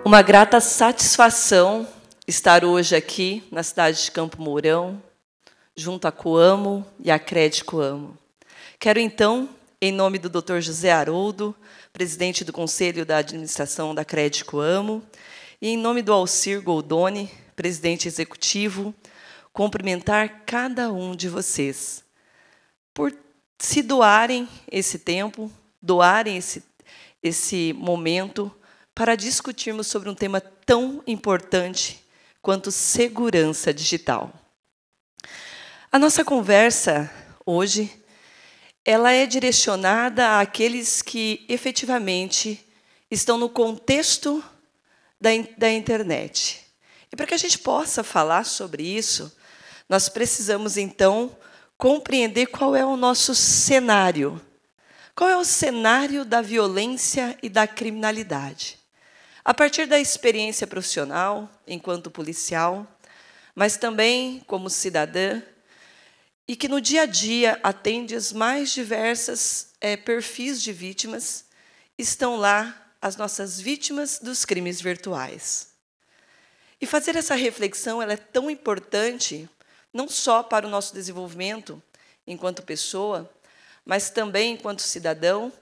Uma grata satisfação estar hoje aqui na cidade de Campo Mourão, junto à Coamo e à Cred Coamo. Quero, então, em nome do Dr. José Haroldo, presidente do Conselho da Administração da Cred Coamo, e em nome do Alcir Goldoni, presidente executivo, cumprimentar cada um de vocês por se doarem esse tempo, doarem esse momento para discutirmos sobre um tema tão importante quanto segurança digital. A nossa conversa hoje, ela é direcionada àqueles que efetivamente estão no contexto da internet. E para que a gente possa falar sobre isso, nós precisamos, então, compreender qual é o nosso cenário. Qual é o cenário da violência e da criminalidade? A partir da experiência profissional, enquanto policial, mas também como cidadã, e que no dia a dia atende as mais diversas perfis de vítimas, estão lá as nossas vítimas dos crimes virtuais. E fazer essa reflexão ela é tão importante, não só para o nosso desenvolvimento enquanto pessoa, mas também enquanto cidadão,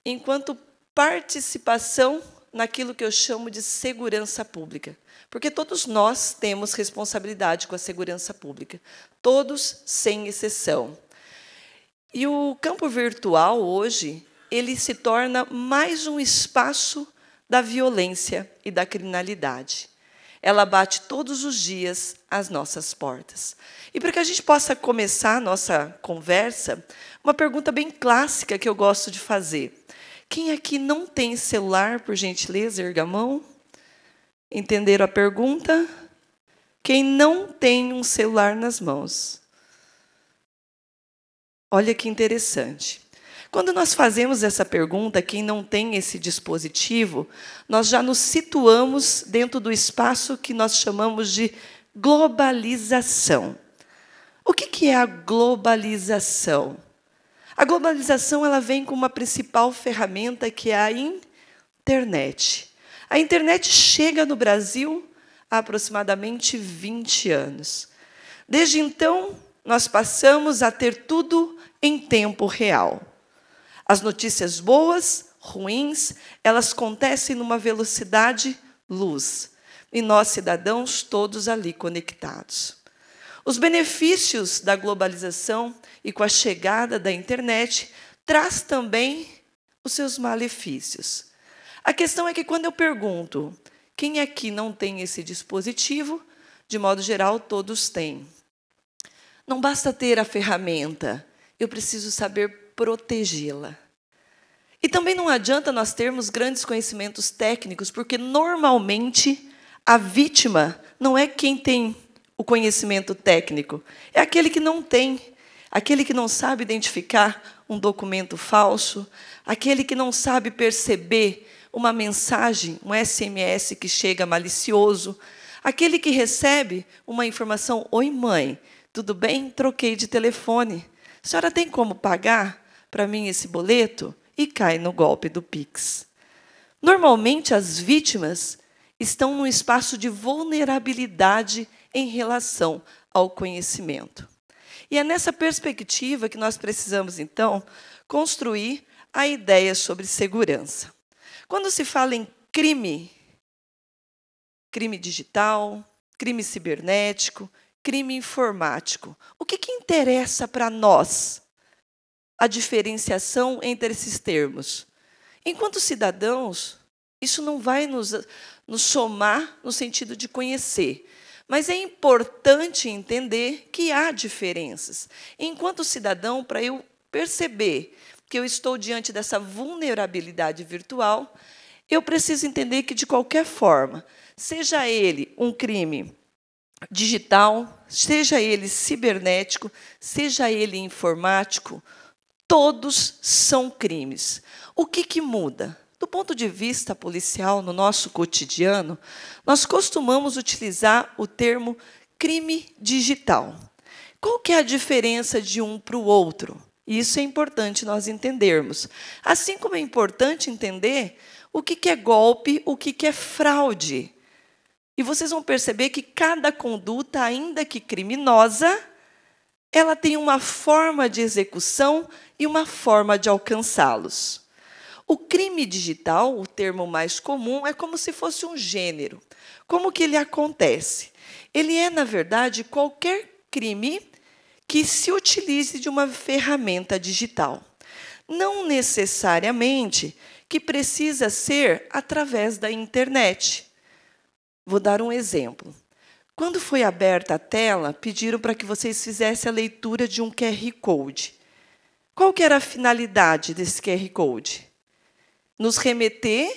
enquanto participação naquilo que eu chamo de segurança pública. Porque todos nós temos responsabilidade com a segurança pública, todos sem exceção. E o campo virtual, hoje, ele se torna mais um espaço da violência e da criminalidade. Ela bate todos os dias às nossas portas. E para que a gente possa começar a nossa conversa, uma pergunta bem clássica que eu gosto de fazer. Quem aqui não tem celular, por gentileza, erga a mão? Entenderam a pergunta? Quem não tem um celular nas mãos? Olha que interessante. Quando nós fazemos essa pergunta, quem não tem esse dispositivo, nós já nos situamos dentro do espaço que nós chamamos de globalização. O que é a globalização? A globalização ela vem com uma principal ferramenta, que é a internet. A internet chega no Brasil há aproximadamente 20 anos. Desde então, nós passamos a ter tudo em tempo real. As notícias boas, ruins, elas acontecem numa velocidade luz. E nós, cidadãos, todos ali conectados. Os benefícios da globalização e com a chegada da internet traz também os seus malefícios. A questão é que quando eu pergunto quem aqui não tem esse dispositivo, de modo geral, todos têm. Não basta ter a ferramenta, eu preciso saber protegê-la. E também não adianta nós termos grandes conhecimentos técnicos, porque, normalmente, a vítima não é quem tem o conhecimento técnico, é aquele que não tem, aquele que não sabe identificar um documento falso, aquele que não sabe perceber uma mensagem, um SMS que chega malicioso, aquele que recebe uma informação: oi, mãe, tudo bem? Troquei de telefone. A senhora tem como pagar para mim esse boleto? E cai no golpe do Pix. Normalmente, as vítimas estão num espaço de vulnerabilidade em relação ao conhecimento. E é nessa perspectiva que nós precisamos, então, construir a ideia sobre segurança. Quando se fala em crime digital, crime cibernético, crime informático, o que interessa para nós? A diferenciação entre esses termos. Enquanto cidadãos, isso não vai nos somar no sentido de conhecer, mas é importante entender que há diferenças. Enquanto cidadão, para eu perceber que eu estou diante dessa vulnerabilidade virtual, eu preciso entender que, de qualquer forma, seja ele um crime digital, seja ele cibernético, seja ele informático, todos são crimes. O que muda? Do ponto de vista policial, no nosso cotidiano, nós costumamos utilizar o termo crime digital. Qual que é a diferença de um para o outro? Isso é importante nós entendermos. Assim como é importante entender o que é golpe, o que é fraude. E vocês vão perceber que cada conduta, ainda que criminosa, ela tem uma forma de execução e uma forma de alcançá-los. O crime digital, o termo mais comum, é como se fosse um gênero. Como que ele acontece? Ele é, na verdade, qualquer crime que se utilize de uma ferramenta digital. Não necessariamente que precisa ser através da internet. Vou dar um exemplo. Quando foi aberta a tela, pediram para que vocês fizessem a leitura de um QR Code. Qual que era a finalidade desse QR Code? Nos remeter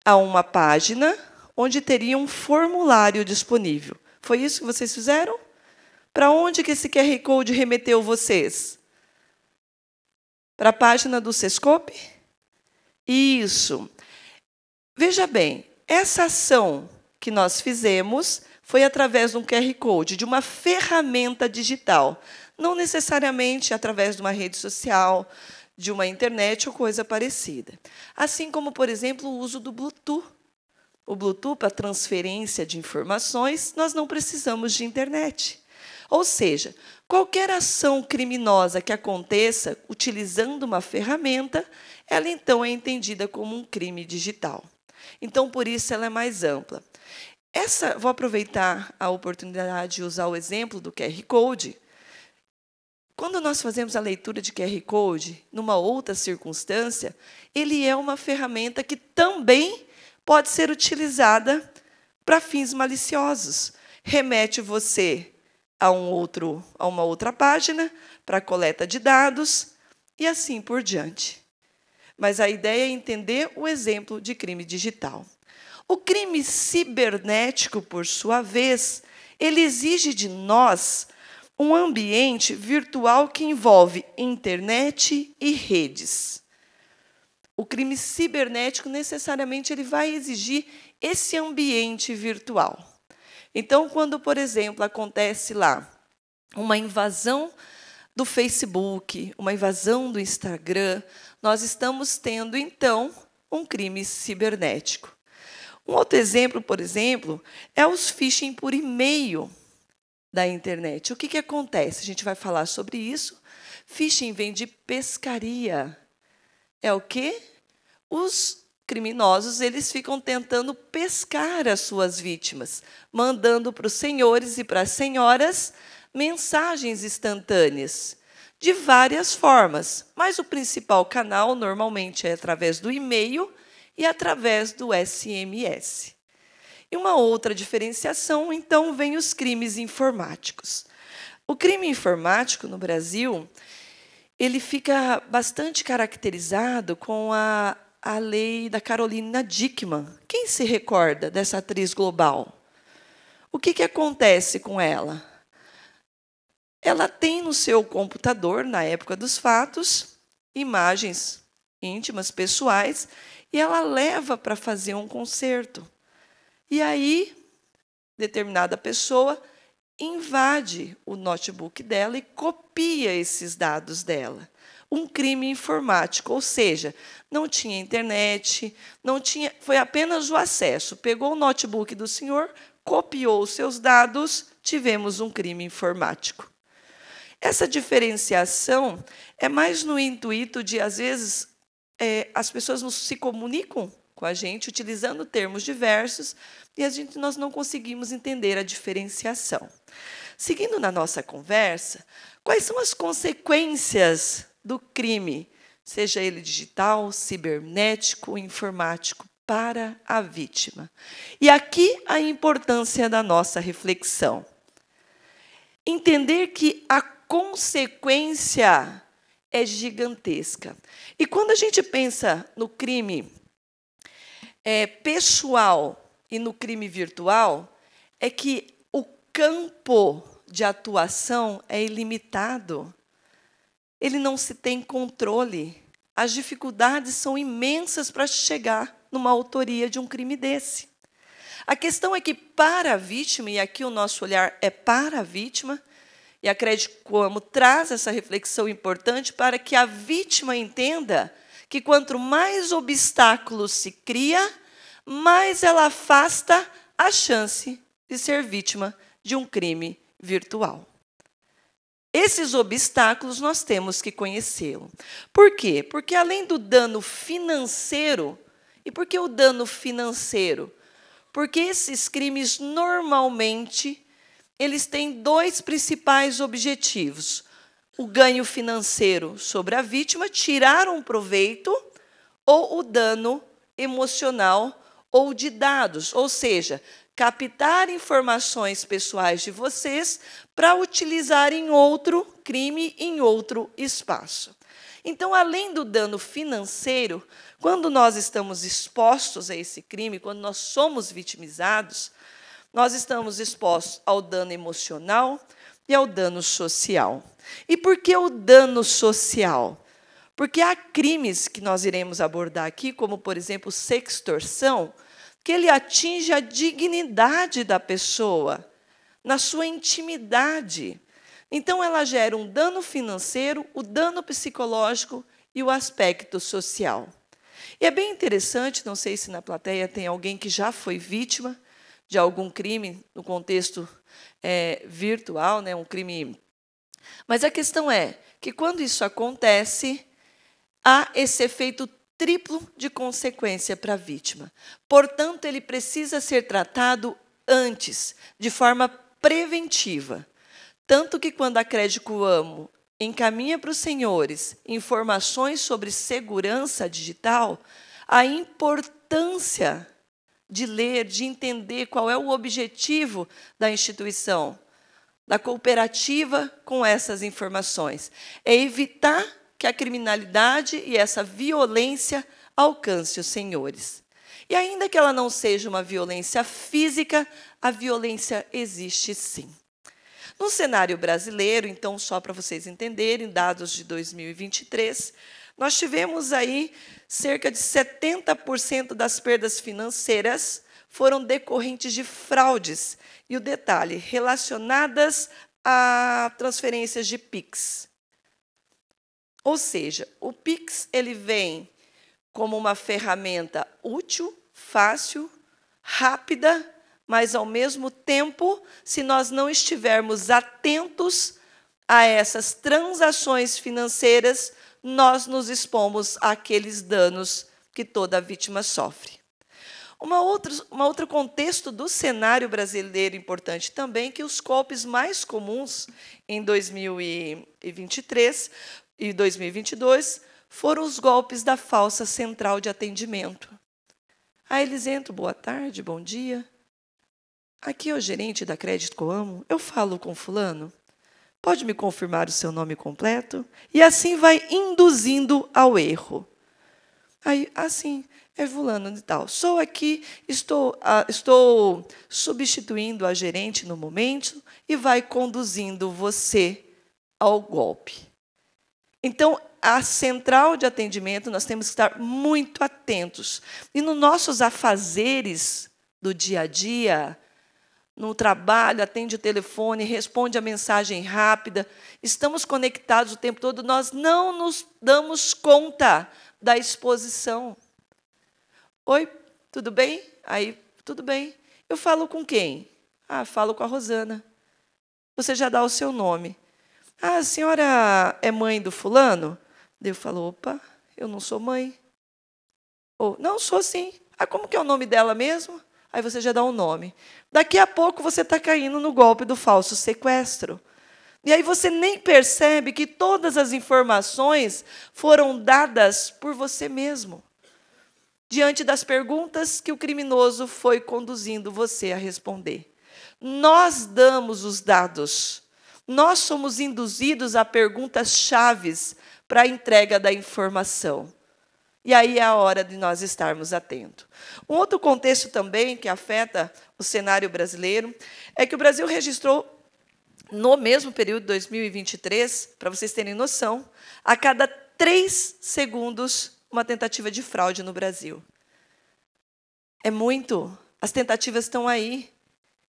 a uma página onde teria um formulário disponível. Foi isso que vocês fizeram? Para onde que esse QR Code remeteu vocês? Para a página do Sescope? Isso. Veja bem, essa ação que nós fizemos foi através de um QR Code, de uma ferramenta digital, não necessariamente através de uma rede social, de uma internet ou coisa parecida. Assim como, por exemplo, o uso do Bluetooth. O Bluetooth, para transferência de informações, nós não precisamos de internet. Ou seja, qualquer ação criminosa que aconteça utilizando uma ferramenta, ela então é entendida como um crime digital. Então, por isso, ela é mais ampla. Vou aproveitar a oportunidade de usar o exemplo do QR Code. Quando nós fazemos a leitura de QR Code, numa outra circunstância, ele é uma ferramenta que também pode ser utilizada para fins maliciosos. Remete você a uma outra página para coleta de dados e assim por diante. Mas a ideia é entender o exemplo de crime digital. O crime cibernético, por sua vez, ele exige de nós um ambiente virtual que envolve internet e redes. O crime cibernético, necessariamente, ele vai exigir esse ambiente virtual. Então, quando, por exemplo, acontece lá uma invasão do Facebook, uma invasão do Instagram, nós estamos tendo, então, um crime cibernético. Um outro exemplo, por exemplo, é os phishing por e-mail da internet. O que acontece? A gente vai falar sobre isso. Phishing vem de pescaria. É o quê? Os criminosos, eles ficam tentando pescar as suas vítimas, mandando para os senhores e para as senhoras mensagens instantâneas, de várias formas. Mas o principal canal, normalmente, é através do e-mail e através do SMS. E uma outra diferenciação, então, vem os crimes informáticos. O crime informático, no Brasil, ele fica bastante caracterizado com a lei da Carolina Dickmann. Quem se recorda dessa atriz global? O que acontece com ela? Ela tem no seu computador, na época dos fatos, imagens íntimas, pessoais, e ela leva para fazer um concerto. E aí, determinada pessoa invade o notebook dela e copia esses dados dela. Um crime informático, ou seja, não tinha internet, foi apenas o acesso. Pegou o notebook do senhor, copiou os seus dados, tivemos um crime informático. Essa diferenciação é mais no intuito de, às vezes, as pessoas não se comunicam com a gente utilizando termos diversos e nós não conseguimos entender a diferenciação. Seguindo na nossa conversa, quais são as consequências do crime, seja ele digital, cibernético, informático, para a vítima? E aqui a importância da nossa reflexão. Entender que a consequência é gigantesca. E quando a gente pensa no crime pessoal e no crime virtual, é que o campo de atuação é ilimitado. Ele não se tem controle. As dificuldades são imensas para chegar numa autoria de um crime desse. A questão é que, para a vítima, e aqui o nosso olhar é para a vítima, e a Crédito Coamo traz essa reflexão importante para que a vítima entenda que quanto mais obstáculos se cria, mais ela afasta a chance de ser vítima de um crime virtual. Esses obstáculos nós temos que conhecê-los. Por quê? Porque além do dano financeiro, e por que o dano financeiro? Porque esses crimes, normalmente, eles têm dois principais objetivos. O ganho financeiro sobre a vítima, tirar um proveito, ou o dano emocional ou de dados, ou seja, captar informações pessoais de vocês para utilizar em outro crime, em outro espaço. Então, além do dano financeiro, quando nós estamos expostos a esse crime, quando nós somos vitimizados, nós estamos expostos ao dano emocional e ao dano social. E por que o dano social? Porque há crimes que nós iremos abordar aqui, como, por exemplo, sextorção, que ele atinge a dignidade da pessoa, na sua intimidade. Então, ela gera um dano financeiro, o dano psicológico e o aspecto social. E é bem interessante, não sei se na plateia tem alguém que já foi vítima de algum crime no contexto virtual, né, um crime. Mas a questão é que, quando isso acontece, há esse efeito triplo de consequência para a vítima. Portanto, ele precisa ser tratado antes, de forma preventiva. Tanto que, quando a Crédito Amo encaminha para os senhores informações sobre segurança digital, a importância de ler, de entender qual é o objetivo da instituição, da cooperativa com essas informações. É evitar que a criminalidade e essa violência alcance os senhores. E ainda que ela não seja uma violência física, a violência existe sim. No cenário brasileiro, então, só para vocês entenderem, dados de 2023, nós tivemos aí cerca de 70% das perdas financeiras foram decorrentes de fraudes. E o detalhe, relacionadas a transferências de PIX. Ou seja, o PIX ele vem como uma ferramenta útil, fácil, rápida, mas, ao mesmo tempo, se nós não estivermos atentos a essas transações financeiras, nós nos expomos àqueles danos que toda vítima sofre. Outro contexto do cenário brasileiro importante também, que os golpes mais comuns em 2023 e 2022 foram os golpes da falsa central de atendimento. Aí eles entram, boa tarde, bom dia. Aqui é o gerente da Crédito Amo, eu falo com fulano. Pode me confirmar o seu nome completo? E assim vai induzindo ao erro. Aí, assim, é fulano de tal. Sou aqui, estou substituindo a gerente no momento e vai conduzindo você ao golpe. Então, a central de atendimento, nós temos que estar muito atentos. E nos nossos afazeres do dia a dia, no trabalho, atende o telefone, responde a mensagem rápida, estamos conectados o tempo todo, nós não nos damos conta da exposição. Oi, tudo bem? Aí, tudo bem. Eu falo com quem? Ah, falo com a Rosana. Você já dá o seu nome. Ah, a senhora é mãe do fulano? Eu falo, opa, eu não sou mãe. Ou, não, sou sim. Ah, como que é o nome dela mesmo? Aí você já dá um nome. Daqui a pouco você está caindo no golpe do falso sequestro. E aí você nem percebe que todas as informações foram dadas por você mesmo, diante das perguntas que o criminoso foi conduzindo você a responder. Nós damos os dados. Nós somos induzidos a perguntas chaves para a entrega da informação. E aí é a hora de nós estarmos atentos. Um outro contexto também que afeta o cenário brasileiro é que o Brasil registrou, no mesmo período de 2023, para vocês terem noção, a cada 3 segundos, uma tentativa de fraude no Brasil. É muito. As tentativas estão aí.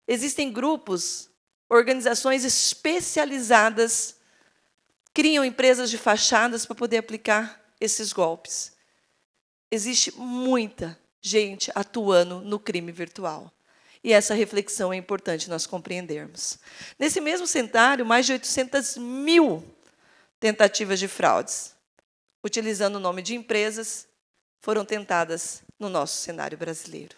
Existem grupos, organizações especializadas, criam empresas de fachadas para poder aplicar esses golpes. existe muita gente atuando no crime virtual. E essa reflexão é importante nós compreendermos. Nesse mesmo cenário, mais de 800 mil tentativas de fraudes, utilizando o nome de empresas, foram tentadas no nosso cenário brasileiro.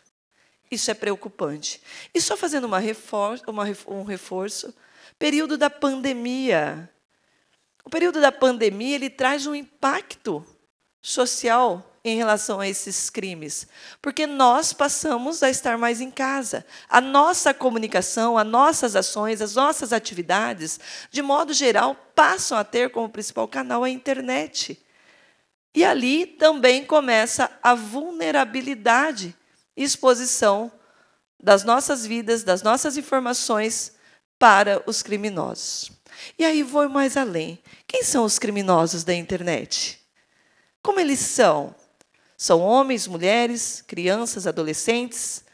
Isso é preocupante. E só fazendo um reforço, período da pandemia. O período da pandemia ele traz um impacto social em relação a esses crimes, porque nós passamos a estar mais em casa. A nossa comunicação, as nossas ações, as nossas atividades, de modo geral, passam a ter como principal canal a internet. E ali também começa a vulnerabilidade e exposição das nossas vidas, das nossas informações para os criminosos. E aí vou mais além. Quem são os criminosos da internet? Como eles são? São homens, mulheres, crianças, adolescentes.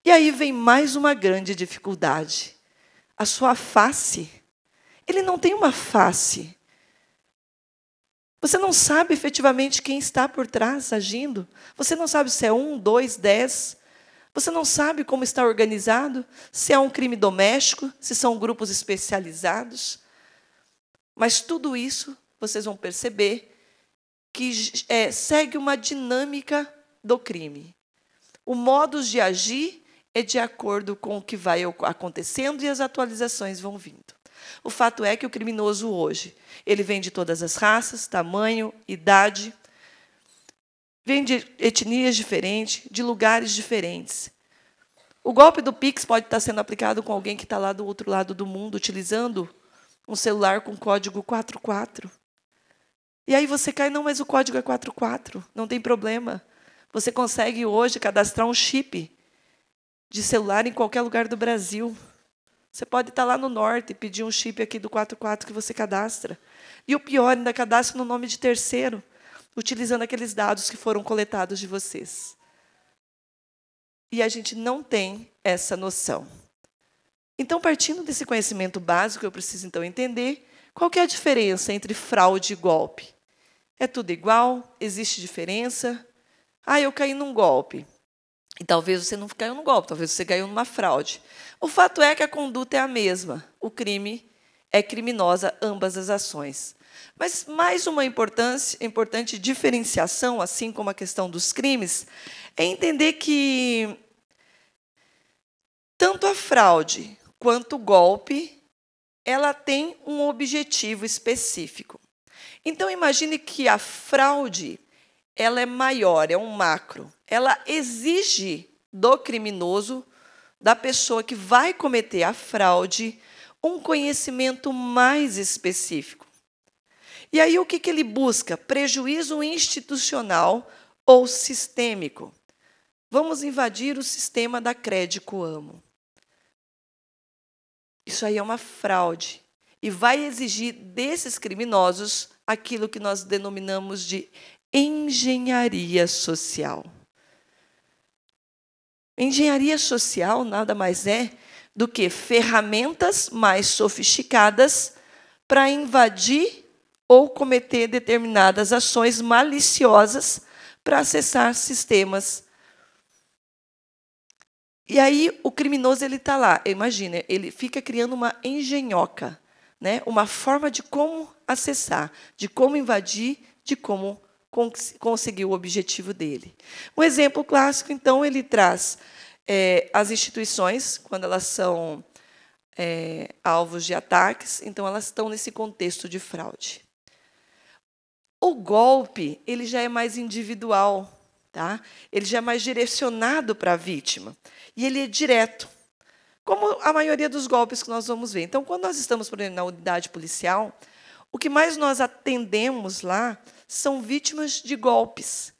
E aí vem mais uma grande dificuldade. A sua face. Ele não tem uma face. Você não sabe efetivamente quem está por trás agindo. Você não sabe se é 1, 2, 10. Você não sabe como está organizado, se é um crime doméstico, se são grupos especializados. Mas tudo isso vocês vão perceber que segue uma dinâmica do crime. O modus de agir é de acordo com o que vai acontecendo e as atualizações vão vindo. O fato é que o criminoso hoje, ele vem de todas as raças, tamanho, idade, vem de etnias diferentes, de lugares diferentes. O golpe do Pix pode estar sendo aplicado com alguém que está lá do outro lado do mundo, utilizando um celular com código 44. E aí você cai, não, mas o código é 44, não tem problema. Você consegue hoje cadastrar um chip de celular em qualquer lugar do Brasil. Você pode estar lá no norte e pedir um chip aqui do 44 que você cadastra. E o pior, ainda cadastra no nome de terceiro, utilizando aqueles dados que foram coletados de vocês. E a gente não tem essa noção. Então, partindo desse conhecimento básico, eu preciso então entender qual que é a diferença entre fraude e golpe. É tudo igual? Existe diferença? Ah, eu caí num golpe. E talvez você não caiu num golpe, talvez você caiu numa fraude. O fato é que a conduta é a mesma. O crime é criminosa, ambas as ações. Mas mais uma importante diferenciação, assim como a questão dos crimes, é entender que tanto a fraude quanto o golpe, ela tem um objetivo específico. Então, imagine que a fraude ela é maior, é um macro. Ela exige do criminoso, da pessoa que vai cometer a fraude, um conhecimento mais específico. E aí, o que ele busca? Prejuízo institucional ou sistêmico. Vamos invadir o sistema da Crédito Amo. Isso aí é uma fraude. E vai exigir desses criminosos aquilo que nós denominamos de engenharia social. Engenharia social nada mais é do que ferramentas mais sofisticadas para invadir ou cometer determinadas ações maliciosas para acessar sistemas. E aí o criminoso ele está lá, imagina, ele fica criando uma engenhoca, né? Uma forma de como acessar, de como invadir, de como conseguir o objetivo dele. Um exemplo clássico, então, ele traz as instituições, quando elas são alvos de ataques, então elas estão nesse contexto de fraude. O golpe ele já é mais individual, tá? Ele já é mais direcionado para a vítima, e ele é direto, como a maioria dos golpes que nós vamos ver. Então, quando nós estamos, por exemplo, na unidade policial, o que mais nós atendemos lá são vítimas de golpes.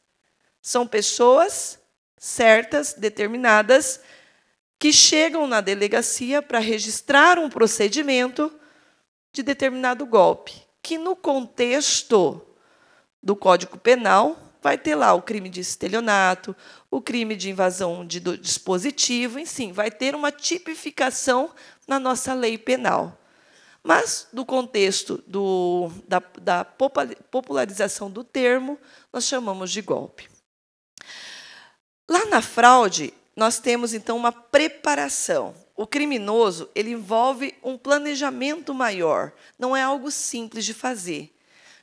São pessoas certas, determinadas, que chegam na delegacia para registrar um procedimento de determinado golpe, que no contexto do Código Penal vai ter lá o crime de estelionato, o crime de invasão de dispositivo, enfim, vai ter uma tipificação na nossa lei penal. Mas, do contexto da popularização do termo, nós chamamos de golpe. Lá na fraude, nós temos, então, uma preparação. O criminoso, ele envolve um planejamento maior. Não é algo simples de fazer.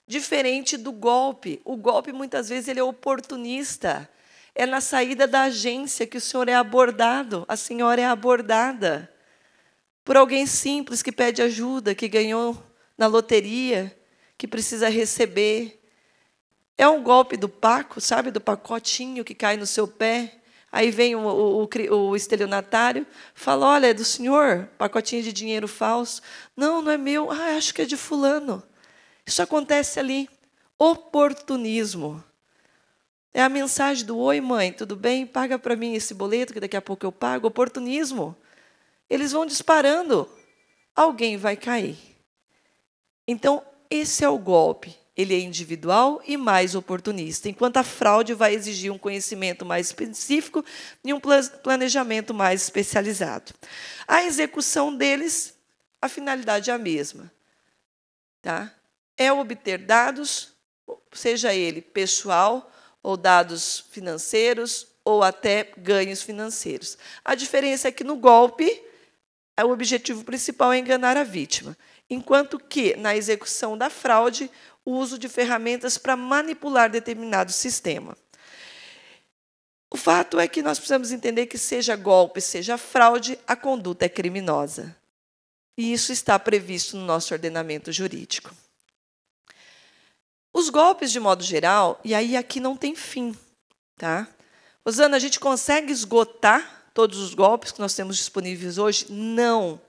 Diferente do golpe. O golpe, muitas vezes, ele é oportunista. É na saída da agência que o senhor é abordado, a senhora é abordada por alguém simples que pede ajuda, que ganhou na loteria, que precisa receber. É um golpe do Paco, sabe, do pacotinho que cai no seu pé. Aí vem o estelionatário, fala, olha, é do senhor, pacotinho de dinheiro falso. Não, não é meu. Ah, acho que é de fulano. Isso acontece ali. Oportunismo. É a mensagem do, oi, mãe, tudo bem? Paga para mim esse boleto, que daqui a pouco eu pago. Oportunismo. Eles vão disparando. Alguém vai cair. Então, esse é o golpe. Ele é individual e mais oportunista, enquanto a fraude vai exigir um conhecimento mais específico e um planejamento mais especializado. A execução deles, a finalidade é a mesma. Tá? É obter dados, seja ele pessoal, ou dados financeiros, ou até ganhos financeiros. A diferença é que, no golpe, o objetivo principal é enganar a vítima, enquanto que, na execução da fraude, o uso de ferramentas para manipular determinado sistema. O fato é que nós precisamos entender que, seja golpe, seja fraude, a conduta é criminosa. E isso está previsto no nosso ordenamento jurídico. Os golpes, de modo geral, e aí aqui não tem fim. Tá? Rosana, a gente consegue esgotar todos os golpes que nós temos disponíveis hoje? Não,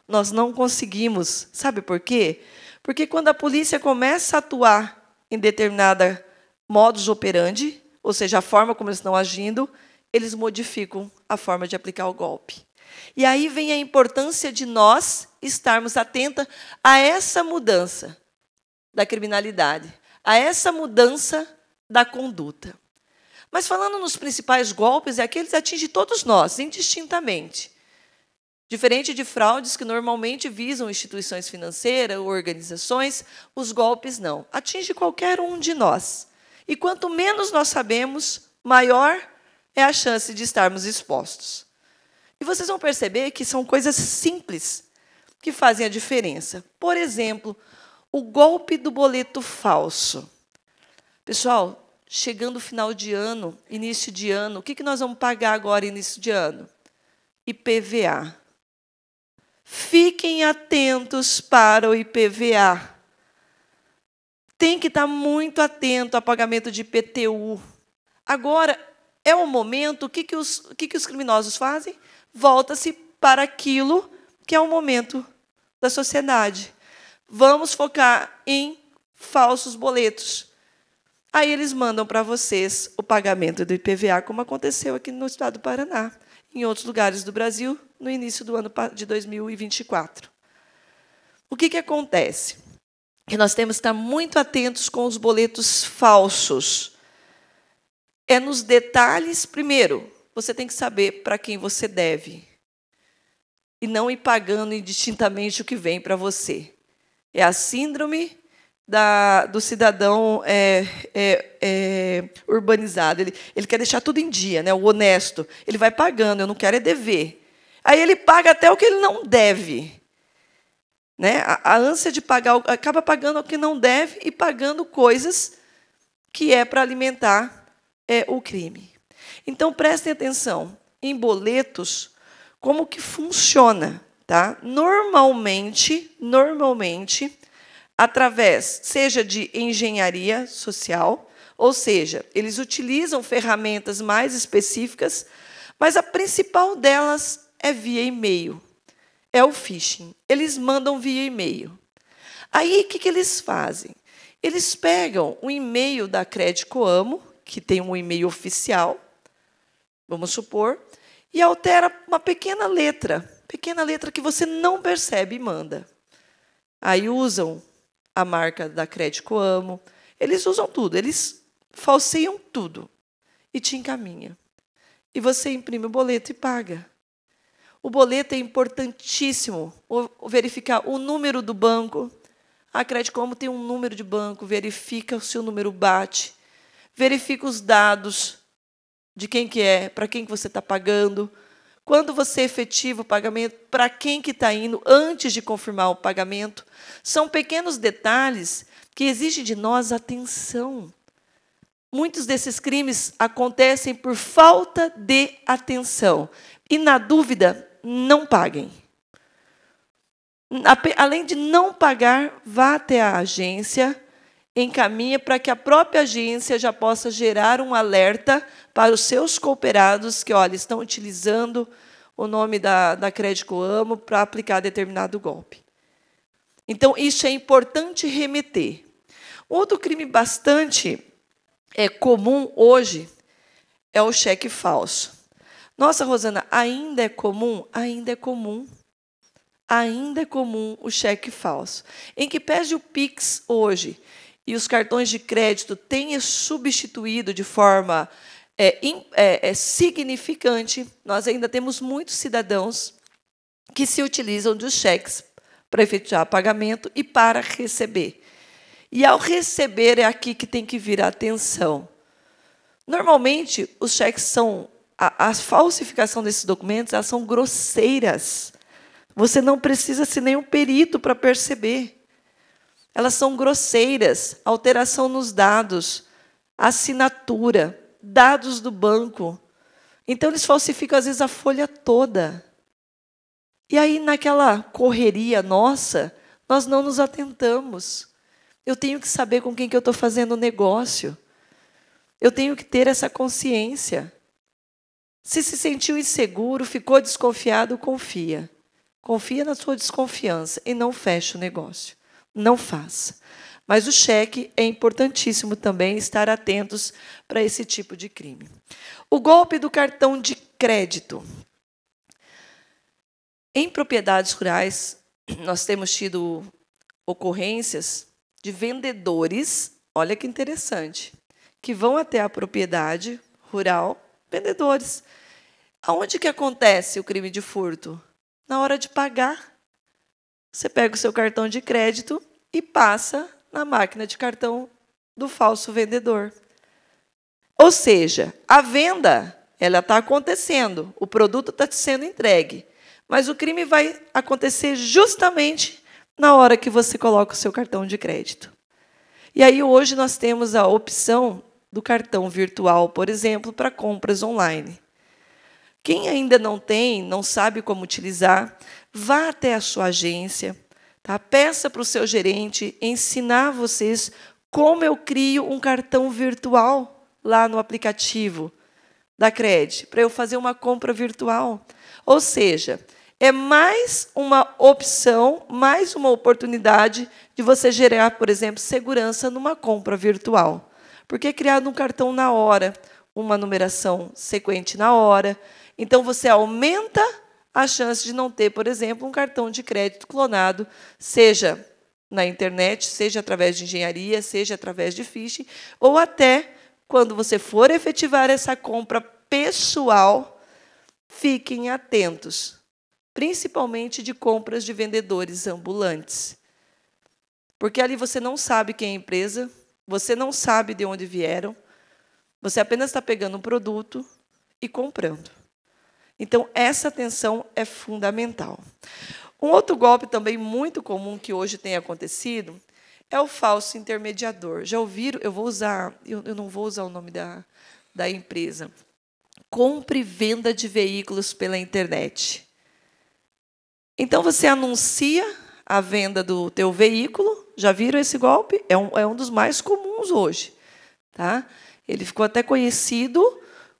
nós não conseguimos. Sabe por quê? Porque quando a polícia começa a atuar em determinada modus operandi, ou seja, a forma como eles estão agindo, eles modificam a forma de aplicar o golpe. E aí vem a importância de nós estarmos atentos a essa mudança da criminalidade, a essa mudança da conduta. Mas falando nos principais golpes, é aqueles que atingem todos nós, indistintamente. Diferente de fraudes que normalmente visam instituições financeiras ou organizações, os golpes não. Atinge qualquer um de nós. E quanto menos nós sabemos, maior é a chance de estarmos expostos. E vocês vão perceber que são coisas simples que fazem a diferença. Por exemplo, o golpe do boleto falso. Pessoal, chegando o final de ano, início de ano, o que nós vamos pagar agora, início de ano? IPVA. Fiquem atentos para o IPVA. Tem que estar muito atento ao pagamento de IPTU. Agora, é o momento, o que os criminosos fazem? Volta-se para aquilo que é o momento da sociedade. Vamos focar em falsos boletos. Aí eles mandam para vocês o pagamento do IPVA, como aconteceu aqui no estado do Paraná, em outros lugares do Brasil, no início do ano de 2024. O que acontece? Que nós temos que estar muito atentos com os boletos falsos. É nos detalhes, primeiro, você tem que saber para quem você deve. E não ir pagando indistintamente o que vem para você. É a síndrome do cidadão urbanizado. Ele quer deixar tudo em dia, né? O honesto. Ele vai pagando, eu não quero é dever. Aí ele paga até o que ele não deve. Né? A ânsia de pagar, acaba pagando o que não deve e pagando coisas que é para alimentar o crime. Então, prestem atenção. Em boletos, como que funciona? Tá? Normalmente, através, seja de engenharia social, ou seja, eles utilizam ferramentas mais específicas, mas a principal delas é via e-mail. É o phishing. Eles mandam via e-mail. Aí, o que eles fazem? Eles pegam o e-mail da Crédito-Amo, que tem um e-mail oficial, vamos supor, e altera uma pequena letra que você não percebe e manda. Aí usam a marca da Crédito-Amo, eles usam tudo, eles falseiam tudo e te encaminha. E você imprime o boleto e paga. O boleto é importantíssimo, verificar o número do banco. A Crédito-Amo tem um número de banco, verifica se o número bate, verifica os dados de quem que é, para quem que você está pagando, quando você efetiva o pagamento, para quem que está indo antes de confirmar o pagamento. São pequenos detalhes que exigem de nós atenção. Muitos desses crimes acontecem por falta de atenção. E, na dúvida, não paguem. Além de não pagar, vá até a agência, encaminha para que a própria agência já possa gerar um alerta para os seus cooperados que, olha, estão utilizando o nome da Crédito Amo para aplicar determinado golpe. Então, isso é importante remeter. Outro crime bastante comum hoje é o cheque falso. Nossa, Rosana, ainda é comum? Ainda é comum. Ainda é comum o cheque falso. Em que pese o Pix hoje e os cartões de crédito tenham substituído de forma significante, nós ainda temos muitos cidadãos que se utilizam dos cheques para efetuar pagamento e para receber. E, ao receber, é aqui que tem que vir a atenção. Normalmente, os cheques são... A falsificação desses documentos, elas são grosseiras. Você não precisa ser nenhum perito para perceber. Elas são grosseiras. Alteração nos dados, assinatura, dados do banco. Então, eles falsificam, às vezes, a folha toda. E aí, naquela correria nossa, nós não nos atentamos. Eu tenho que saber com quem que eu estou fazendo o negócio. Eu tenho que ter essa consciência. Se sentiu inseguro, ficou desconfiado, confia. Confia na sua desconfiança e não feche o negócio. Não faça. Mas o cheque é importantíssimo também estar atentos para esse tipo de crime. O golpe do cartão de crédito. Em propriedades rurais, nós temos tido ocorrências de vendedores, olha que interessante, que vão até a propriedade rural, vendedores. Aonde que acontece o crime de furto? Na hora de pagar. Você pega o seu cartão de crédito e passa na máquina de cartão do falso vendedor. Ou seja, a venda ela está acontecendo, o produto está sendo entregue, mas o crime vai acontecer justamente na hora que você coloca o seu cartão de crédito. E aí, hoje, nós temos a opção do cartão virtual, por exemplo, para compras online. Quem ainda não tem, não sabe como utilizar, vá até a sua agência, tá? Peça para o seu gerente ensinar vocês como eu crio um cartão virtual lá no aplicativo da Cred, para eu fazer uma compra virtual. Ou seja, é mais uma opção, mais uma oportunidade de você gerar, por exemplo, segurança numa compra virtual. Porque é criado um cartão na hora, uma numeração sequente na hora. Então, você aumenta a chance de não ter, por exemplo, um cartão de crédito clonado, seja na internet, seja através de engenharia, seja através de phishing, ou até quando você for efetivar essa compra pessoal, fiquem atentos, principalmente de compras de vendedores ambulantes. Porque ali você não sabe quem é a empresa, você não sabe de onde vieram, você apenas está pegando um produto e comprando. Então, essa atenção é fundamental. Um outro golpe também muito comum que hoje tem acontecido é o falso intermediador. Já ouviram? Eu não vou usar o nome da empresa. Compre e venda de veículos pela internet. Então, você anuncia a venda do teu veículo. Já viram esse golpe? É um dos mais comuns hoje. Tá? Ele ficou até conhecido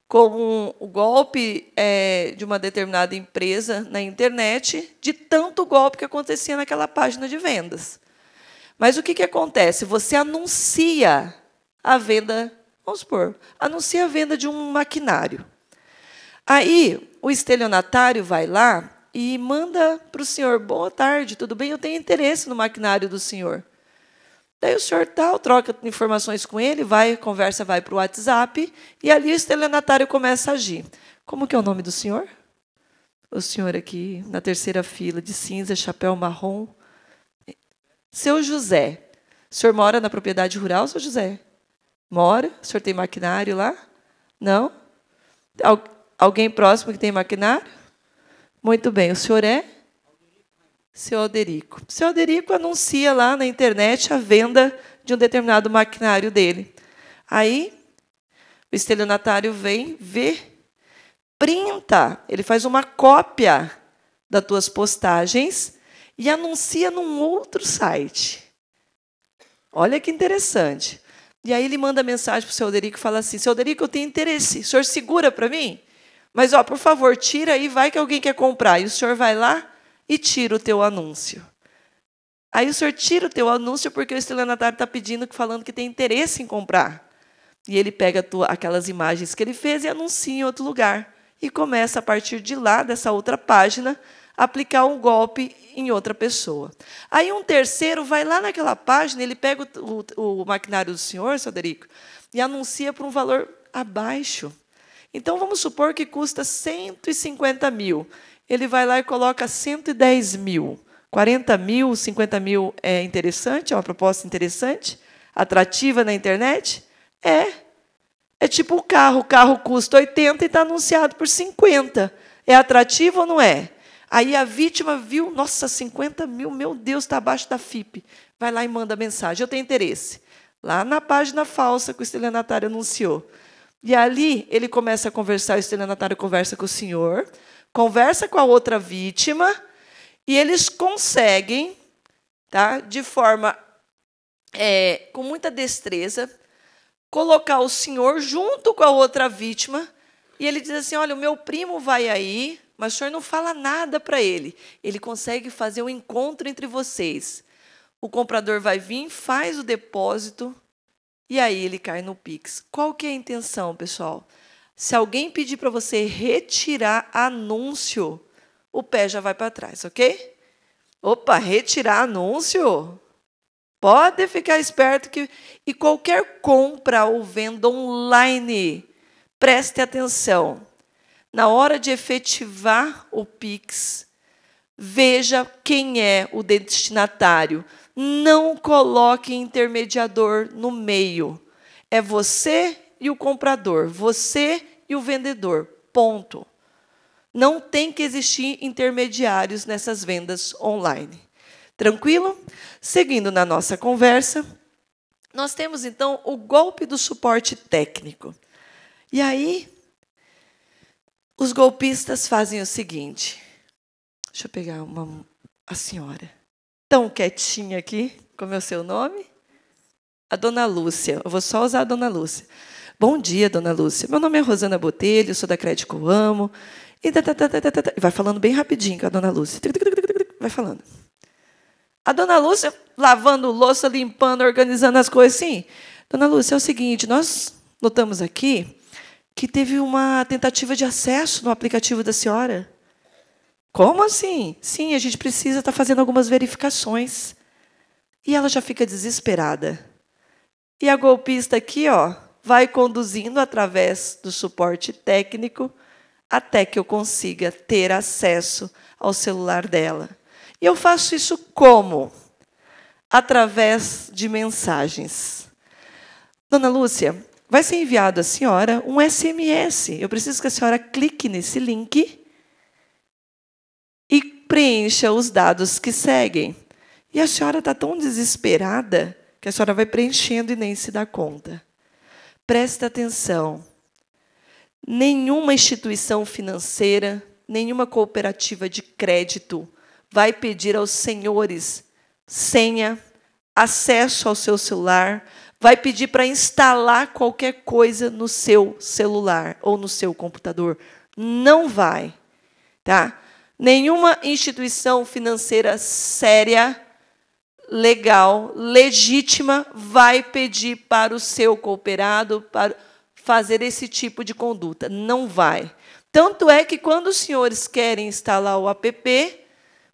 como o golpe de uma determinada empresa na internet, de tanto golpe que acontecia naquela página de vendas. Mas o que acontece? Você anuncia a venda, vamos supor, anuncia a venda de um maquinário. Aí, o estelionatário vai lá e manda para o senhor: boa tarde, tudo bem? Eu tenho interesse no maquinário do senhor. Daí o senhor troca informações com ele, a conversa vai para o WhatsApp, e ali o estelionatário começa a agir. Como que é o nome do senhor? O senhor aqui, na terceira fila, de cinza, chapéu marrom. Seu José. O senhor mora na propriedade rural, seu José? Mora? O senhor tem maquinário lá? Não? Alguém próximo que tem maquinário? Muito bem. O senhor é? Seu Alderico. O seu Alderico anuncia lá na internet a venda de um determinado maquinário dele. Aí, o estelionatário vem, vê, printa, ele faz uma cópia das tuas postagens e anuncia num outro site. Olha que interessante. E aí ele manda mensagem para o seu Alderico e fala assim, seu Alderico, eu tenho interesse, o senhor segura para mim? Mas, por favor, tira aí, vai que alguém quer comprar. E o senhor vai lá e tira o teu anúncio. Aí o senhor tira o teu anúncio porque o estelionatário está pedindo, falando que tem interesse em comprar. E ele pega aquelas imagens que ele fez e anuncia em outro lugar. E começa, a partir de lá, dessa outra página, a aplicar um golpe em outra pessoa. Aí um terceiro vai lá naquela página, ele pega o maquinário do senhor, seu Alderico, e anuncia por um valor abaixo. Então, vamos supor que custa 150 mil. Ele vai lá e coloca 110 mil. 40 mil, 50 mil é interessante? É uma proposta interessante? Atrativa na internet? É tipo o carro. O carro custa 80 e está anunciado por 50. É atrativo ou não é? Aí a vítima viu, nossa, 50 mil, meu Deus, está abaixo da FIP. Vai lá e manda mensagem, eu tenho interesse. Lá na página falsa que o estelionatário anunciou. E ali ele começa a conversar, o estelionatário conversa com o senhor, conversa com a outra vítima, e eles conseguem, tá, de forma, com muita destreza, colocar o senhor junto com a outra vítima, e ele diz assim, olha, o meu primo vai aí, mas o senhor não fala nada para ele. Ele consegue fazer um encontro entre vocês. O comprador vai vir, faz o depósito, e aí ele cai no Pix. Qual que é a intenção, pessoal? Se alguém pedir para você retirar anúncio, o pé já vai para trás, ok? Opa, retirar anúncio? Pode ficar esperto que... E qualquer compra ou venda online, preste atenção. Na hora de efetivar o Pix, veja quem é o destinatário. Não coloque intermediador no meio. É você e o comprador, você e o vendedor. Ponto. Não tem que existir intermediários nessas vendas online. Tranquilo? Seguindo na nossa conversa, nós temos, então, o golpe do suporte técnico. E aí, os golpistas fazem o seguinte. Deixa eu pegar a senhora. Tão quietinha aqui, como é o seu nome? A dona Lúcia. Eu vou só usar a dona Lúcia. Bom dia, dona Lúcia. Meu nome é Rosana Botelho, sou da Crédito Amo. E vai falando bem rapidinho com a dona Lúcia. Vai falando. A dona Lúcia, lavando louça, limpando, organizando as coisas assim. Dona Lúcia, é o seguinte, nós notamos aqui que teve uma tentativa de acesso no aplicativo da senhora. Como assim? Sim, a gente precisa estar fazendo algumas verificações. E ela já fica desesperada. E a golpista aqui, vai conduzindo através do suporte técnico até que eu consiga ter acesso ao celular dela. E eu faço isso como? Através de mensagens. Dona Lúcia, vai ser enviado à senhora um SMS. Eu preciso que a senhora clique nesse link e preencha os dados que seguem. E a senhora está tão desesperada que a senhora vai preenchendo e nem se dá conta. Presta atenção. Nenhuma instituição financeira, nenhuma cooperativa de crédito vai pedir aos senhores senha, acesso ao seu celular, vai pedir para instalar qualquer coisa no seu celular ou no seu computador. Não vai. Tá? Nenhuma instituição financeira séria, legal, legítima, vai pedir para o seu cooperado para fazer esse tipo de conduta. Não vai. Tanto é que, quando os senhores querem instalar o app,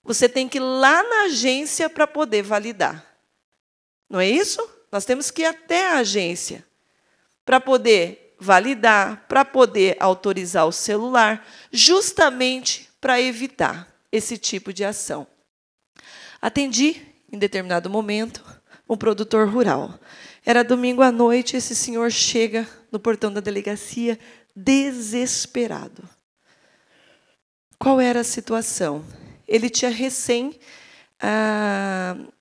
você tem que ir lá na agência para poder validar. Não é isso? Nós temos que ir até a agência para poder validar, para poder autorizar o celular, justamente para evitar esse tipo de ação. Atendi, em determinado momento, um produtor rural. Era domingo à noite, esse senhor chega no portão da delegacia desesperado. Qual era a situação? Ele tinha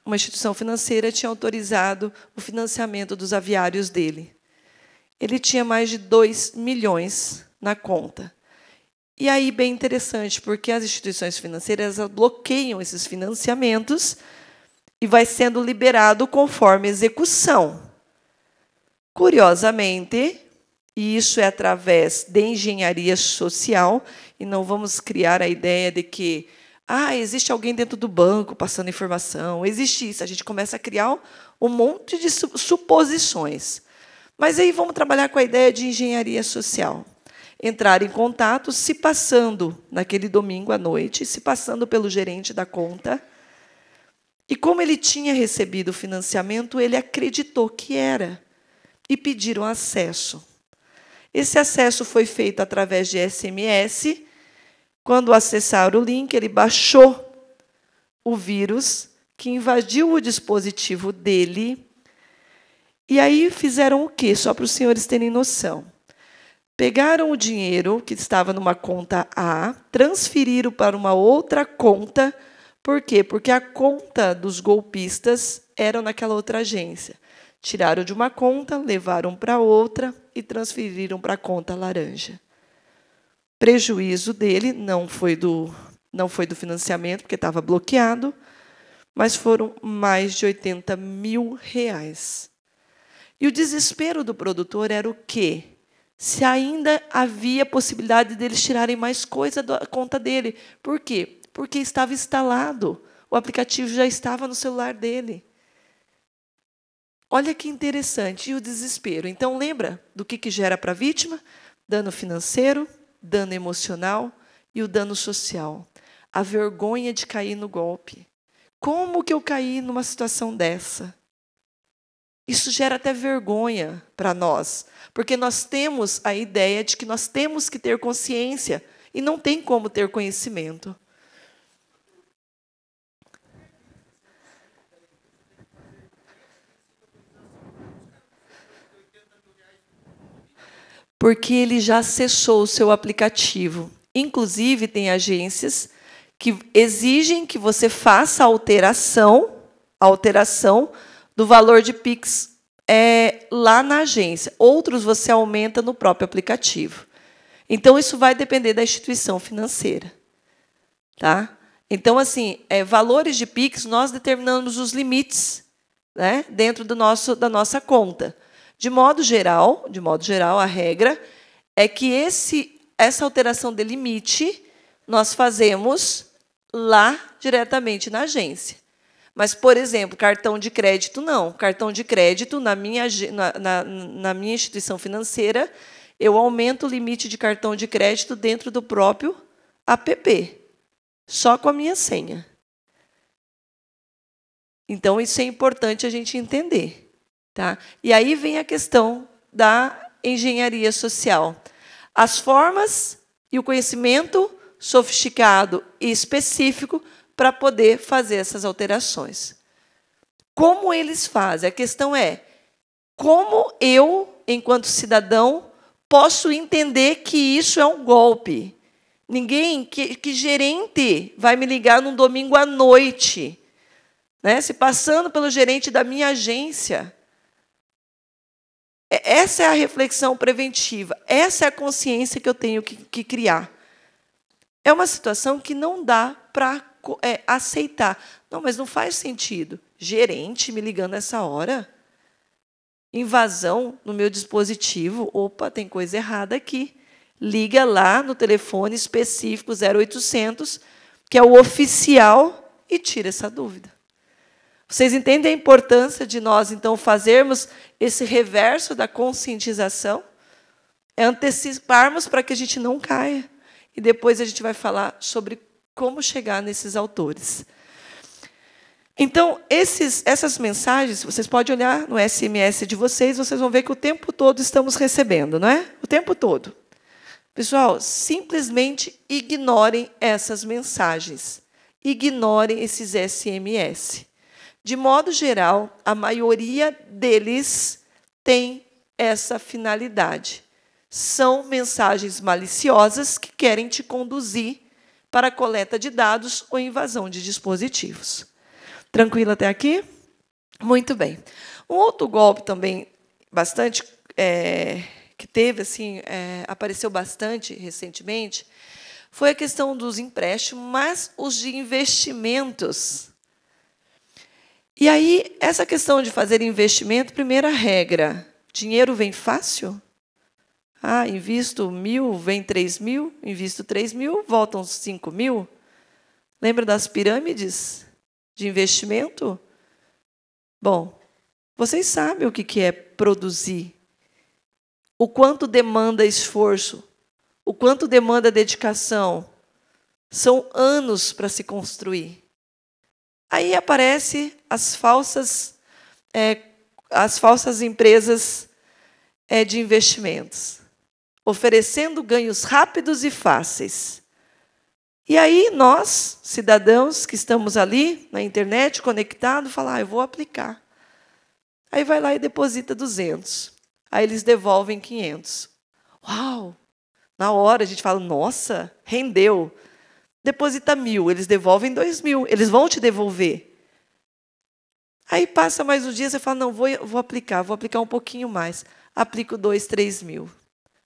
uma instituição financeira tinha autorizado o financiamento dos aviários dele. Ele tinha mais de 2 milhões na conta. E aí, bem interessante, porque as instituições financeiras bloqueiam esses financiamentos e vai sendo liberado conforme execução. Curiosamente, e isso é através de engenharia social, e não vamos criar a ideia de que existe alguém dentro do banco passando informação, existe isso. A gente começa a criar um monte de suposições. Mas aí vamos trabalhar com a ideia de engenharia social. Entrar em contato, se passando, naquele domingo à noite, se passando pelo gerente da conta. E como ele tinha recebido o financiamento, ele acreditou que era. E pediram acesso. Esse acesso foi feito através de SMS. Quando acessaram o link, ele baixou o vírus que invadiu o dispositivo dele. E aí fizeram o quê? Só para os senhores terem noção. Pegaram o dinheiro que estava numa conta A, transferiram para uma outra conta. Por quê? Porque a conta dos golpistas era naquela outra agência. Tiraram de uma conta, levaram para outra e transferiram para a conta laranja. Prejuízo dele não foi do financiamento, porque estava bloqueado, mas foram mais de R$80 mil. E o desespero do produtor era o quê? Se ainda havia possibilidade deles tirarem mais coisa da conta dele. Por quê? Porque estava instalado. O aplicativo já estava no celular dele. Olha que interessante. E o desespero. Então, lembra do que gera para a vítima? Dano financeiro, dano emocional e o dano social. A vergonha de cair no golpe. Como que eu caí numa situação dessa? Isso gera até vergonha para nós, porque nós temos a ideia de que nós temos que ter consciência e não tem como ter conhecimento. Porque ele já acessou o seu aplicativo. Inclusive, tem agências que exigem que você faça a alteração do valor de Pix lá na agência. Outros você aumenta no próprio aplicativo. Então, isso vai depender da instituição financeira. Tá? Então, assim, valores de Pix, nós determinamos os limites, né, dentro da nossa conta. De modo geral, a regra é que essa alteração de limite nós fazemos lá diretamente na agência. Mas, por exemplo, cartão de crédito, não. Cartão de crédito, na minha instituição financeira, eu aumento o limite de cartão de crédito dentro do próprio app, só com a minha senha. Então, isso é importante a gente entender. Tá? E aí vem a questão da engenharia social. As formas e o conhecimento sofisticado e específico para poder fazer essas alterações. Como eles fazem? A questão é, como eu, enquanto cidadão, posso entender que isso é um golpe? Que gerente vai me ligar num domingo à noite, né, se passando pelo gerente da minha agência? Essa é a reflexão preventiva, essa é a consciência que eu tenho que criar. É uma situação que não dá para aceitar. Não, mas não faz sentido. Gerente me ligando essa hora? Invasão no meu dispositivo? Opa, tem coisa errada aqui. Liga lá no telefone específico 0800, que é o oficial, e tira essa dúvida. Vocês entendem a importância de nós, então, fazermos esse reverso da conscientização? É anteciparmos para que a gente não caia. E depois a gente vai falar sobre como chegar nesses autores. Então, essas mensagens, vocês podem olhar no SMS de vocês vão ver que o tempo todo estamos recebendo, não é? O tempo todo. Pessoal, simplesmente ignorem essas mensagens. Ignorem esses SMS. De modo geral, a maioria deles tem essa finalidade. São mensagens maliciosas que querem te conduzir para a coleta de dados ou invasão de dispositivos. Tranquilo até aqui? Muito bem. Um outro golpe também bastante que teve assim apareceu bastante recentemente foi a questão dos empréstimos, mas os de investimentos. E aí essa questão de fazer investimento, primeira regra, dinheiro vem fácil? Invisto 1.000, vem 3.000, invisto 3.000, voltam 5.000. Lembra das pirâmides de investimento? Bom, vocês sabem o que é produzir, o quanto demanda esforço, o quanto demanda dedicação. São anos para se construir. Aí aparecem as falsas empresas de investimentos, oferecendo ganhos rápidos e fáceis. E aí nós, cidadãos que estamos ali na internet, conectados, falamos, eu vou aplicar. Aí vai lá e deposita 200. Aí eles devolvem 500. Uau! Na hora a gente fala, nossa, rendeu. Deposita 1.000, eles devolvem 2.000. Eles vão te devolver. Aí passa mais um dia, você fala, não, vou aplicar um pouquinho mais. Aplico 2.000, 3.000.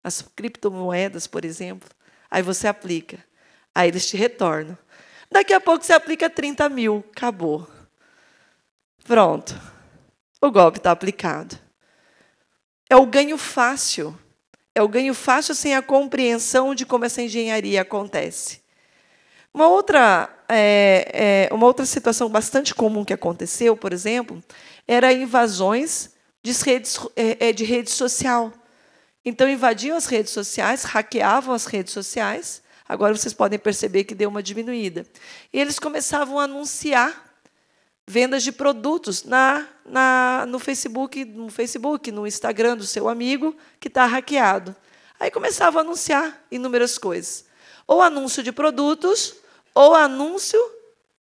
As criptomoedas, por exemplo. Aí você aplica. Aí eles te retornam. Daqui a pouco você aplica 30.000. Acabou. Pronto. O golpe está aplicado. É o ganho fácil. É o ganho fácil sem a compreensão de como essa engenharia acontece. Uma outra situação bastante comum que aconteceu, por exemplo, era invasões de rede social. Então, invadiam as redes sociais, hackeavam as redes sociais. Agora, vocês podem perceber que deu uma diminuída. E eles começavam a anunciar vendas de produtos no Facebook, no Instagram do seu amigo que está hackeado. Aí começavam a anunciar inúmeras coisas. Ou anúncio de produtos, ou anúncio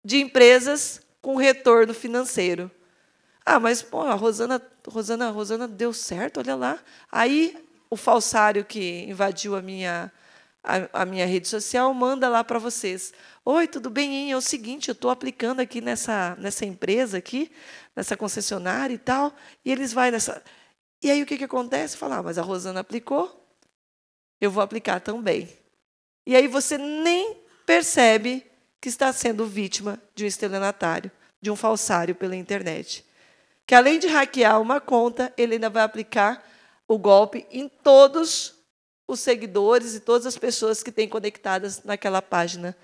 de empresas com retorno financeiro. Mas pô, a Rosana deu certo, olha lá. Aí o falsário que invadiu a minha rede social manda lá para vocês. Oi, tudo bem? Hein? É o seguinte, eu estou aplicando aqui nessa empresa aqui, nessa concessionária e tal, e eles vão nessa. E aí o que acontece? Fala, mas a Rosana aplicou, eu vou aplicar também. E aí você nem percebe que está sendo vítima de um estelionatário, de um falsário pela internet. Que além de hackear uma conta, ele ainda vai aplicar o golpe em todos os seguidores e todas as pessoas que têm conectadas naquela página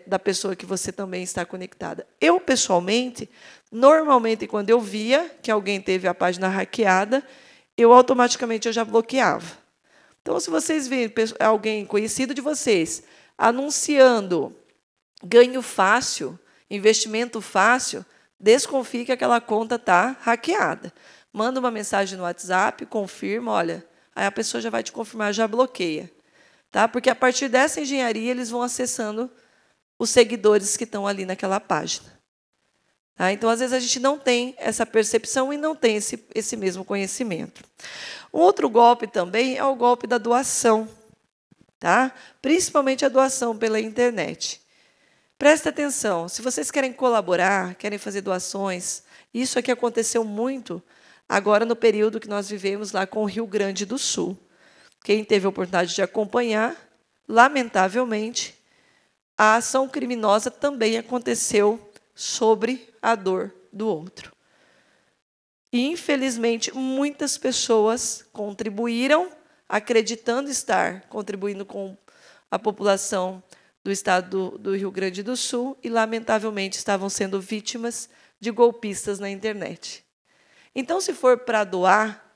da pessoa que você também está conectada. Eu, pessoalmente, normalmente, quando eu via que alguém teve a página hackeada, eu automaticamente já bloqueava. Então, se vocês virem alguém conhecido de vocês anunciando ganho fácil, investimento fácil, desconfie que aquela conta está hackeada. Manda uma mensagem no WhatsApp, confirma, olha, aí a pessoa já vai te confirmar, já bloqueia. Tá? Porque a partir dessa engenharia eles vão acessando os seguidores que estão ali naquela página. Tá? Então, às vezes, a gente não tem essa percepção e não tem esse mesmo conhecimento. Um outro golpe também é o golpe da doação. Tá? Principalmente a doação pela internet. Presta atenção, se vocês querem colaborar, querem fazer doações, isso aqui aconteceu muito agora no período que nós vivemos lá com o Rio Grande do Sul. Quem teve a oportunidade de acompanhar, lamentavelmente, a ação criminosa também aconteceu sobre a dor do outro. E, infelizmente, muitas pessoas contribuíram, acreditando estar contribuindo com a população do estado do Rio Grande do Sul e, lamentavelmente, estavam sendo vítimas de golpistas na internet. Então, se for para doar,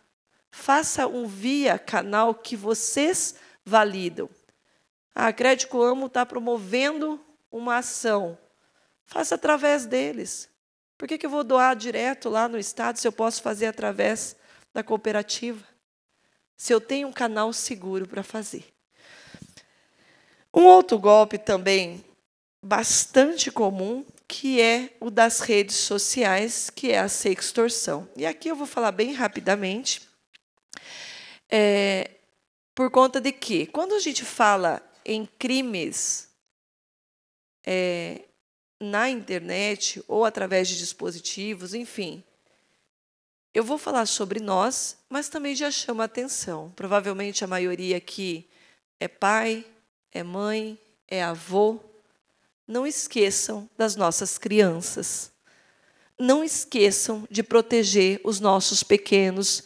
faça um via canal que vocês validam. A Crédito Amo está promovendo uma ação. Faça através deles. Por que eu vou doar direto lá no estado se eu posso fazer através da cooperativa? Se eu tenho um canal seguro para fazer. Um outro golpe também bastante comum que é o das redes sociais, que é a sextorção. E aqui eu vou falar bem rapidamente, por conta de que, quando a gente fala em crimes na internet ou através de dispositivos, enfim, eu vou falar sobre nós, mas também já chama a atenção. Provavelmente a maioria aqui é pai, é mãe, é avô. Não esqueçam das nossas crianças. Não esqueçam de proteger os nossos pequenos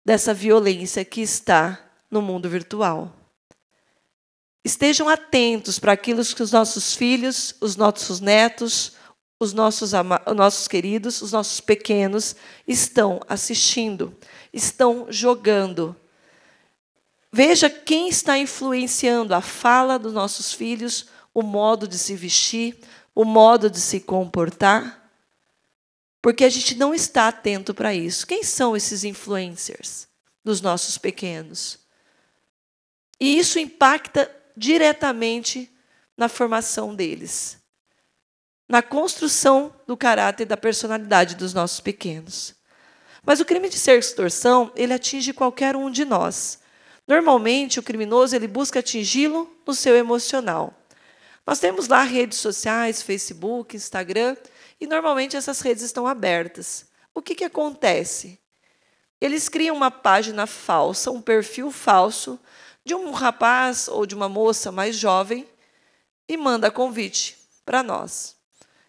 dessa violência que está no mundo virtual. Estejam atentos para aquilo que os nossos filhos, os nossos netos, os nossos queridos, os nossos pequenos estão assistindo, estão jogando. Veja quem está influenciando a fala dos nossos filhos, o modo de se vestir, o modo de se comportar, porque a gente não está atento para isso. Quem são esses influencers dos nossos pequenos? E isso impacta diretamente na formação deles, na construção do caráter e da personalidade dos nossos pequenos. Mas o crime de sextorção, ele atinge qualquer um de nós. Normalmente, o criminoso ele busca atingi-lo no seu emocional. Nós temos lá redes sociais, Facebook, Instagram, e normalmente essas redes estão abertas. O que acontece? Eles criam uma página falsa, um perfil falso, de um rapaz ou de uma moça mais jovem, e manda convite para nós.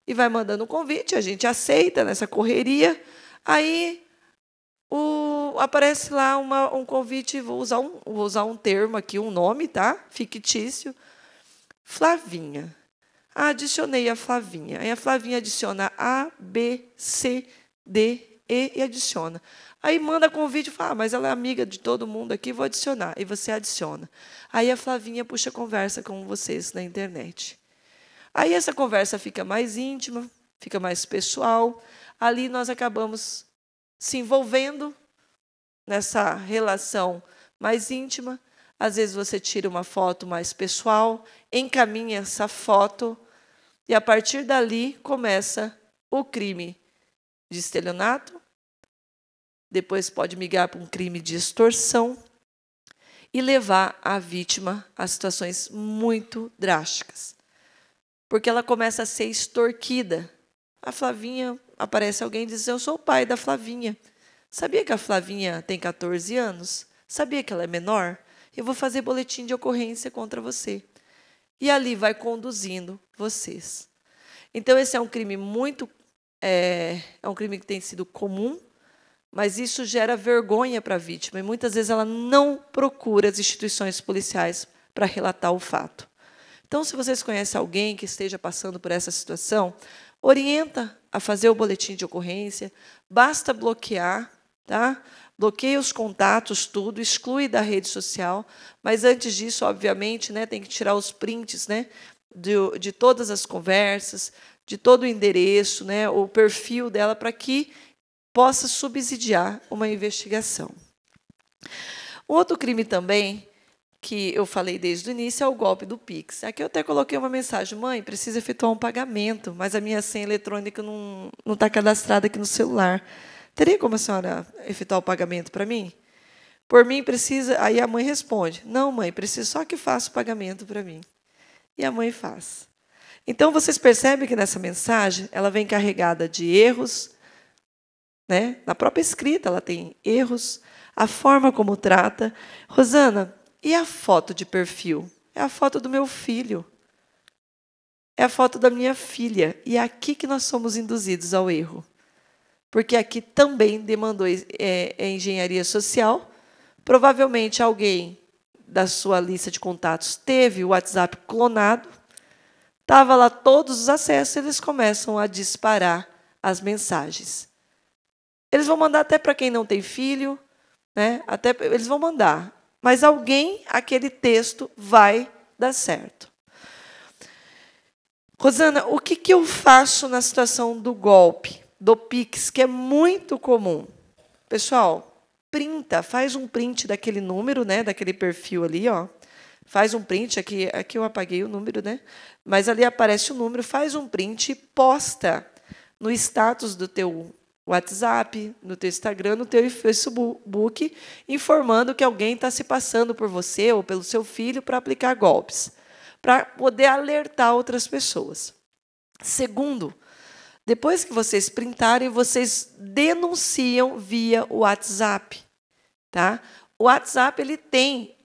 E vai mandando convite, a gente aceita nessa correria, aí aparece lá um convite, vou usar um termo aqui, um nome, tá? Fictício. Flavinha. Adicionei a Flavinha. Aí a Flavinha adiciona A, B, C, D, E e adiciona. Aí manda convite e fala, mas ela é amiga de todo mundo aqui, vou adicionar. E você adiciona. Aí a Flavinha puxa conversa com vocês na internet. Aí essa conversa fica mais íntima, fica mais pessoal. Ali nós acabamos se envolvendo nessa relação mais íntima. Às vezes você tira uma foto mais pessoal, encaminha essa foto, e a partir dali começa o crime de estelionato, depois pode migrar para um crime de extorsão e levar a vítima a situações muito drásticas. Porque ela começa a ser extorquida. A Flavinha, aparece alguém e diz, eu sou o pai da Flavinha. Sabia que a Flavinha tem 14 anos? Sabia que ela é menor? Eu vou fazer boletim de ocorrência contra você. E ali vai conduzindo vocês. Então, esse é um crime um crime que tem sido comum, mas isso gera vergonha para a vítima. E muitas vezes ela não procura as instituições policiais para relatar o fato. Então, se vocês conhecem alguém que esteja passando por essa situação, orienta a fazer o boletim de ocorrência, basta bloquear, tá? Bloqueia os contatos, tudo, exclui da rede social, mas antes disso, obviamente, né, tem que tirar os prints, né, de todas as conversas, de todo o endereço, né, o perfil dela, para que possa subsidiar uma investigação. Um outro crime também, que eu falei desde o início, é o golpe do Pix. Aqui eu até coloquei uma mensagem, mãe, precisa efetuar um pagamento, mas a minha senha eletrônica não está cadastrada aqui no celular. Teria como a senhora efetuar o pagamento para mim? Por mim, precisa... Aí a mãe responde, não, mãe, preciso só que faça o pagamento para mim. E a mãe faz. Então, vocês percebem que nessa mensagem, ela vem carregada de erros, né? Na própria escrita, ela tem erros, a forma como trata. Rosana, e a foto de perfil? É a foto do meu filho. É a foto da minha filha. E é aqui que nós somos induzidos ao erro. Porque aqui também demandou engenharia social. Provavelmente alguém da sua lista de contatos teve o WhatsApp clonado, estava lá todos os acessos, eles começam a disparar as mensagens. Eles vão mandar até para quem não tem filho, né? Até eles vão mandar, mas aquele texto vai dar certo. Rosana, o que eu faço na situação do golpe? Do Pix, que é muito comum. Pessoal, faz um print daquele número, né, daquele perfil ali, ó. faz um print, aqui eu apaguei o número, né? Mas ali aparece o número, faz um print e posta no status do teu WhatsApp, no teu Instagram, no teu Facebook, informando que alguém está se passando por você ou pelo seu filho para aplicar golpes, para poder alertar outras pessoas. Segundo, depois que vocês printarem, vocês denunciam via WhatsApp. Tá? O WhatsApp ele tem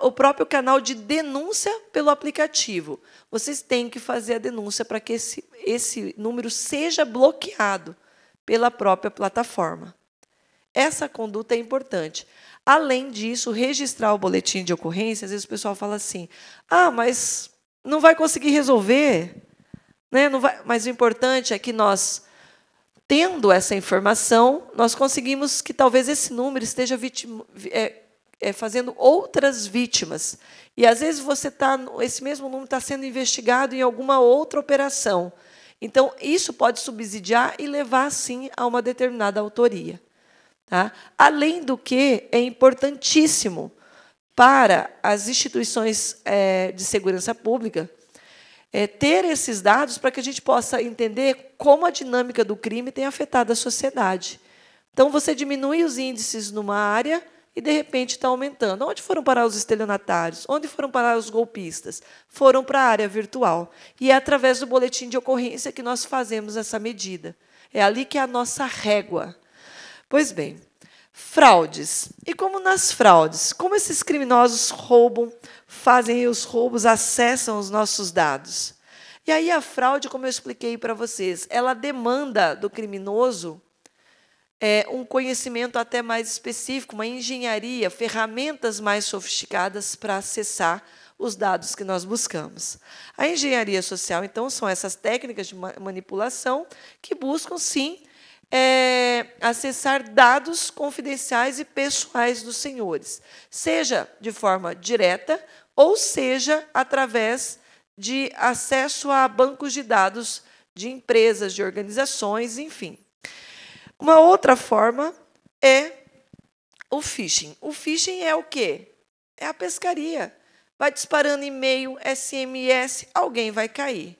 o próprio canal de denúncia pelo aplicativo. Vocês têm que fazer a denúncia para que esse número seja bloqueado pela própria plataforma. Essa conduta é importante. Além disso, registrar o boletim de ocorrência, às vezes o pessoal fala assim, mas não vai conseguir resolver. Né? Não vai. Mas o importante é que nós, tendo essa informação, nós conseguimos que talvez esse número esteja fazendo outras vítimas. E, às vezes, esse mesmo número está sendo investigado em alguma outra operação. Então, isso pode subsidiar e levar, sim, a uma determinada autoria. Tá? Além do que, é importantíssimo para as instituições de segurança pública ter esses dados para que a gente possa entender como a dinâmica do crime tem afetado a sociedade. Então, você diminui os índices numa área e, de repente, está aumentando. Onde foram parar os estelionatários? Onde foram parar os golpistas? Foram para a área virtual. E é através do boletim de ocorrência que nós fazemos essa medida. É ali que é a nossa régua. Pois bem, fraudes. E como nas fraudes? Como esses criminosos roubam, fazem os roubos, acessam os nossos dados? E aí a fraude, como eu expliquei para vocês, ela demanda do criminoso um conhecimento até mais específico, uma engenharia, ferramentas mais sofisticadas para acessar os dados que nós buscamos. A engenharia social, então, são essas técnicas de manipulação que buscam, sim, acessar dados confidenciais e pessoais dos senhores, seja de forma direta ou seja através de acesso a bancos de dados de empresas, de organizações, enfim. Uma outra forma é o phishing. O phishing é o quê? É a pescaria. Vai disparando e-mail, SMS, alguém vai cair.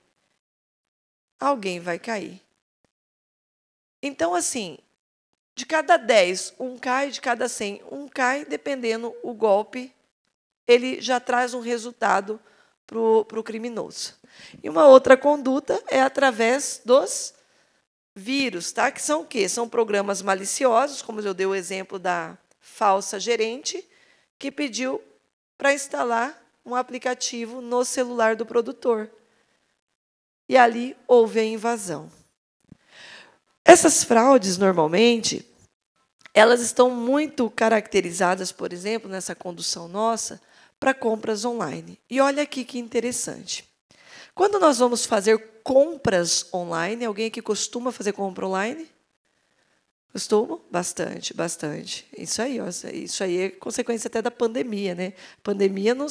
Alguém vai cair. Então, assim, de cada 10, um cai, de cada 100, um cai, dependendo o golpe, ele já traz um resultado para o criminoso. E uma outra conduta é através dos vírus, tá? Que são o quê? São programas maliciosos, como eu dei o exemplo da falsa gerente, que pediu para instalar um aplicativo no celular do produtor. E ali houve a invasão. Essas fraudes, normalmente, elas estão muito caracterizadas, por exemplo, nessa condução nossa, para compras online. E olha aqui que interessante. Quando nós vamos fazer compras online, alguém aqui costuma fazer compra online? Costuma? Bastante, bastante. Isso aí é consequência até da pandemia, né? Pandemia, não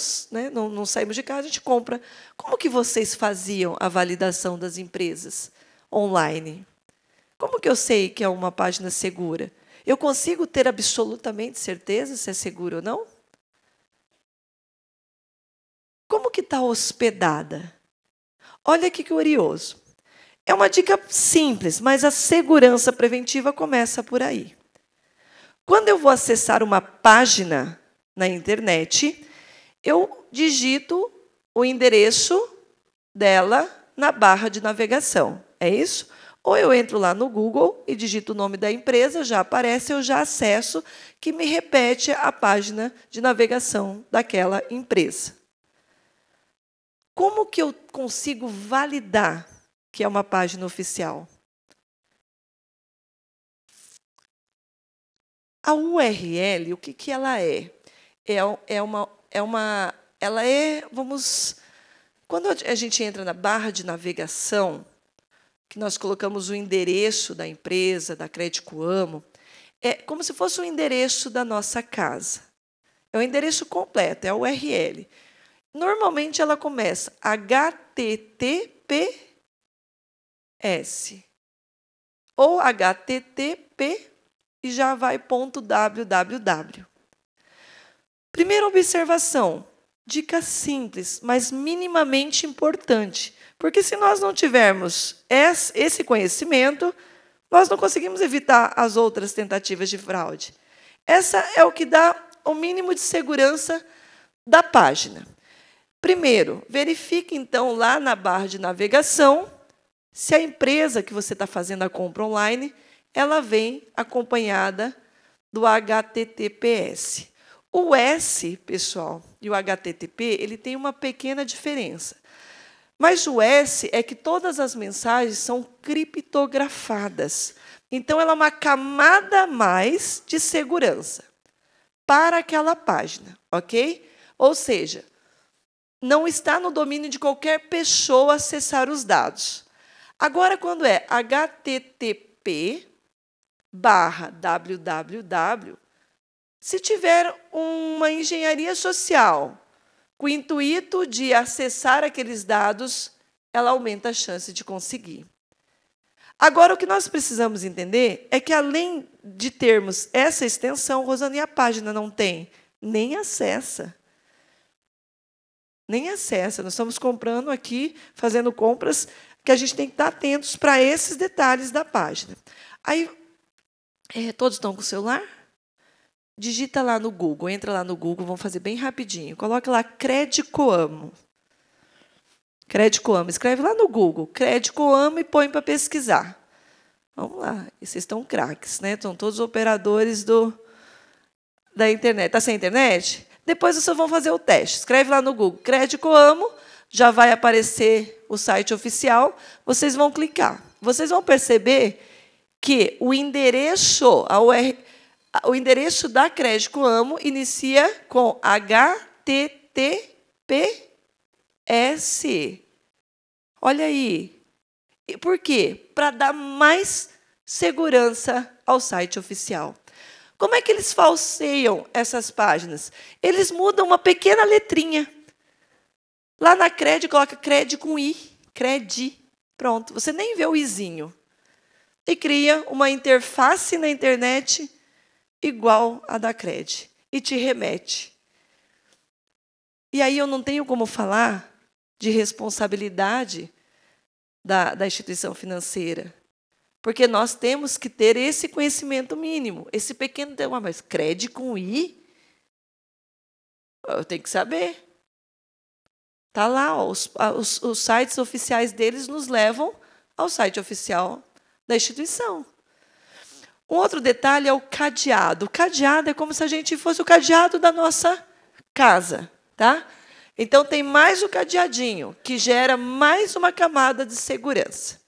saímos de casa, a gente compra. Como que vocês faziam a validação das empresas online? Como que eu sei que é uma página segura? Eu consigo ter absolutamente certeza se é seguro ou não? Como que está hospedada? Olha que curioso. É uma dica simples, mas a segurança preventiva começa por aí. Quando eu vou acessar uma página na internet, eu digito o endereço dela na barra de navegação. É isso? Ou eu entro lá no Google e digito o nome da empresa, já aparece, eu já acesso, que me repete a página de navegação daquela empresa. Como que eu consigo validar que é uma página oficial? A URL, o que ela é? Quando a gente entra na barra de navegação, que nós colocamos o endereço da empresa, da Crédito Amo, é como se fosse o endereço da nossa casa. É o endereço completo, é a URL. Normalmente, ela começa HTTPS ou HTTP e já vai .www. Primeira observação, dica simples, mas minimamente importante. Porque se nós não tivermos esse conhecimento, nós não conseguimos evitar as outras tentativas de fraude. Essa é o que dá o mínimo de segurança da página. Primeiro, verifique, então, lá na barra de navegação, se a empresa que você está fazendo a compra online, ela vem acompanhada do HTTPS. O S, pessoal, e o HTTP, ele tem uma pequena diferença. Mas o S é que todas as mensagens são criptografadas. Então, ela é uma camada a mais de segurança para aquela página, ok? Ou seja, não está no domínio de qualquer pessoa acessar os dados. Agora, quando é http/www, se tiver uma engenharia social com o intuito de acessar aqueles dados, ela aumenta a chance de conseguir. Agora, o que nós precisamos entender é que, além de termos essa extensão, Rosane, a página não tem, nem acessa. Nem acessa. Nós estamos comprando aqui, fazendo compras, que a gente tem que estar atentos para esses detalhes da página. Aí, todos estão com o celular? Digita lá no Google, entra lá no Google, vamos fazer bem rapidinho. Coloca lá Credicoamo. Credicoamo, escreve lá no Google, Credicoamo e põe para pesquisar. Vamos lá, e vocês estão craques, né? Estão todos operadores da internet. Está sem internet? Depois vocês vão fazer o teste. Escreve lá no Google, Credicoamo, já vai aparecer o site oficial, vocês vão clicar. Vocês vão perceber que o endereço da Credicoamo inicia com HTTPS. Olha aí. E por quê? Para dar mais segurança ao site oficial. Como é que eles falseiam essas páginas? Eles mudam uma pequena letrinha. Lá na Cred, coloca Cred com I. Credi. Pronto. Você nem vê o izinho. E cria uma interface na internet igual a da Cred. E te remete. E aí eu não tenho como falar de responsabilidade da instituição financeira. Porque nós temos que ter esse conhecimento mínimo. Esse pequeno tema, mas Cred com I? Eu tenho que saber. Está lá, ó, os sites oficiais deles nos levam ao site oficial da instituição. Um outro detalhe é o cadeado. O cadeado é como se a gente fosse o cadeado da nossa casa, tá? Então, tem mais o cadeadinho, que gera mais uma camada de segurança.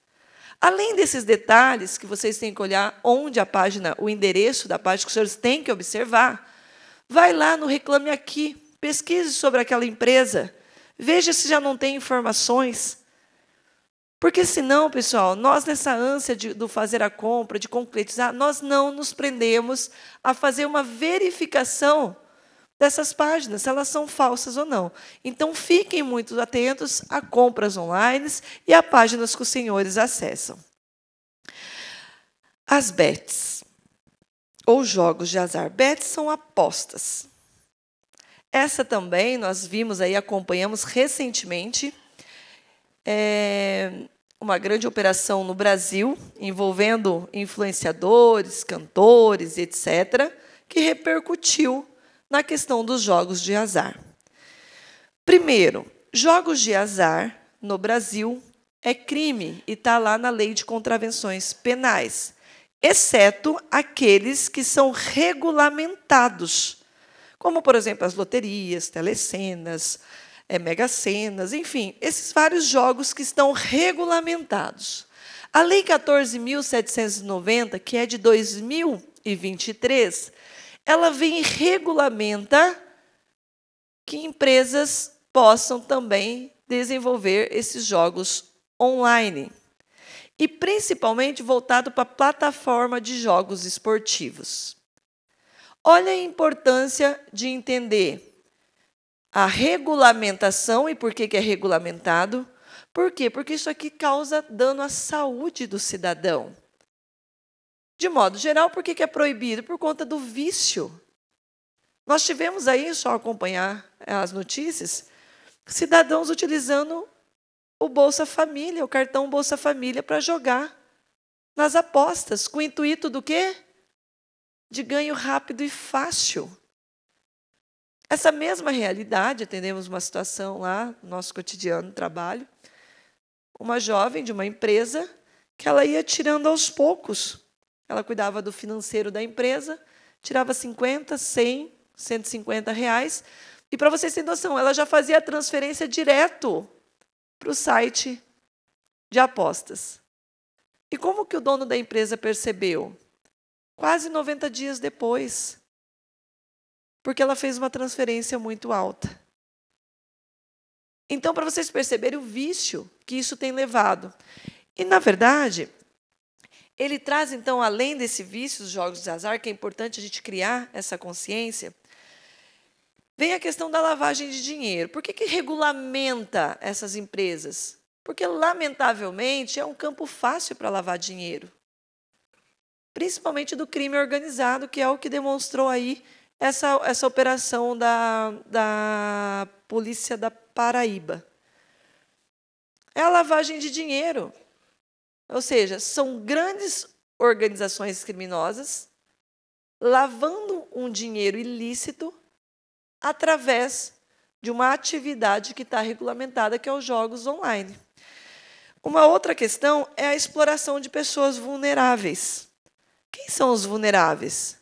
Além desses detalhes, que vocês têm que olhar onde a página, o endereço da página que os senhores têm que observar, vai lá no Reclame Aqui, pesquise sobre aquela empresa, veja se já não tem informações. Porque, senão, pessoal, nós, nessa ânsia do fazer a compra, de concretizar, nós não nos prendemos a fazer uma verificação dessas páginas, se elas são falsas ou não. Então, fiquem muito atentos a compras online e a páginas que os senhores acessam. As bets, ou jogos de azar. Bets são apostas. Essa também nós vimos aí, acompanhamos recentemente, uma grande operação no Brasil, envolvendo influenciadores, cantores, etc., que repercutiu na questão dos jogos de azar. Primeiro, jogos de azar no Brasil é crime e está lá na Lei de Contravenções Penais, exceto aqueles que são regulamentados, como, por exemplo, as loterias, telecenas, mega-senas, enfim, esses vários jogos que estão regulamentados. A Lei 14.790, que é de 2023, ela vem e regulamenta que empresas possam também desenvolver esses jogos online. E, principalmente, voltado para a plataforma de jogos esportivos. Olha a importância de entender a regulamentação e por que é regulamentado. Por quê? Porque isso aqui causa dano à saúde do cidadão. De modo geral, por que é proibido? Por conta do vício. Nós tivemos aí, só acompanhar as notícias, cidadãos utilizando o Bolsa Família, o cartão Bolsa Família, para jogar nas apostas, com o intuito do quê? De ganho rápido e fácil. Essa mesma realidade, atendemos uma situação lá, no nosso cotidiano de trabalho, uma jovem de uma empresa que ela ia tirando aos poucos. Ela cuidava do financeiro da empresa, tirava 50, 100, 150 reais. E, para vocês terem noção, ela já fazia a transferência direto para o site de apostas. E como que o dono da empresa percebeu? Quase 90 dias depois. Porque ela fez uma transferência muito alta. Então, para vocês perceberem o vício que isso tem levado. E, na verdade, ele traz, então, além desse vício dos jogos de azar, que é importante a gente criar essa consciência, vem a questão da lavagem de dinheiro. Por que regulamenta essas empresas? Porque, lamentavelmente, é um campo fácil para lavar dinheiro. Principalmente do crime organizado, que é o que demonstrou aí essa operação da Polícia da Paraíba. É a lavagem de dinheiro. Ou seja, são grandes organizações criminosas lavando um dinheiro ilícito através de uma atividade que está regulamentada, que é os jogos online. Uma outra questão é a exploração de pessoas vulneráveis. Quem são os vulneráveis?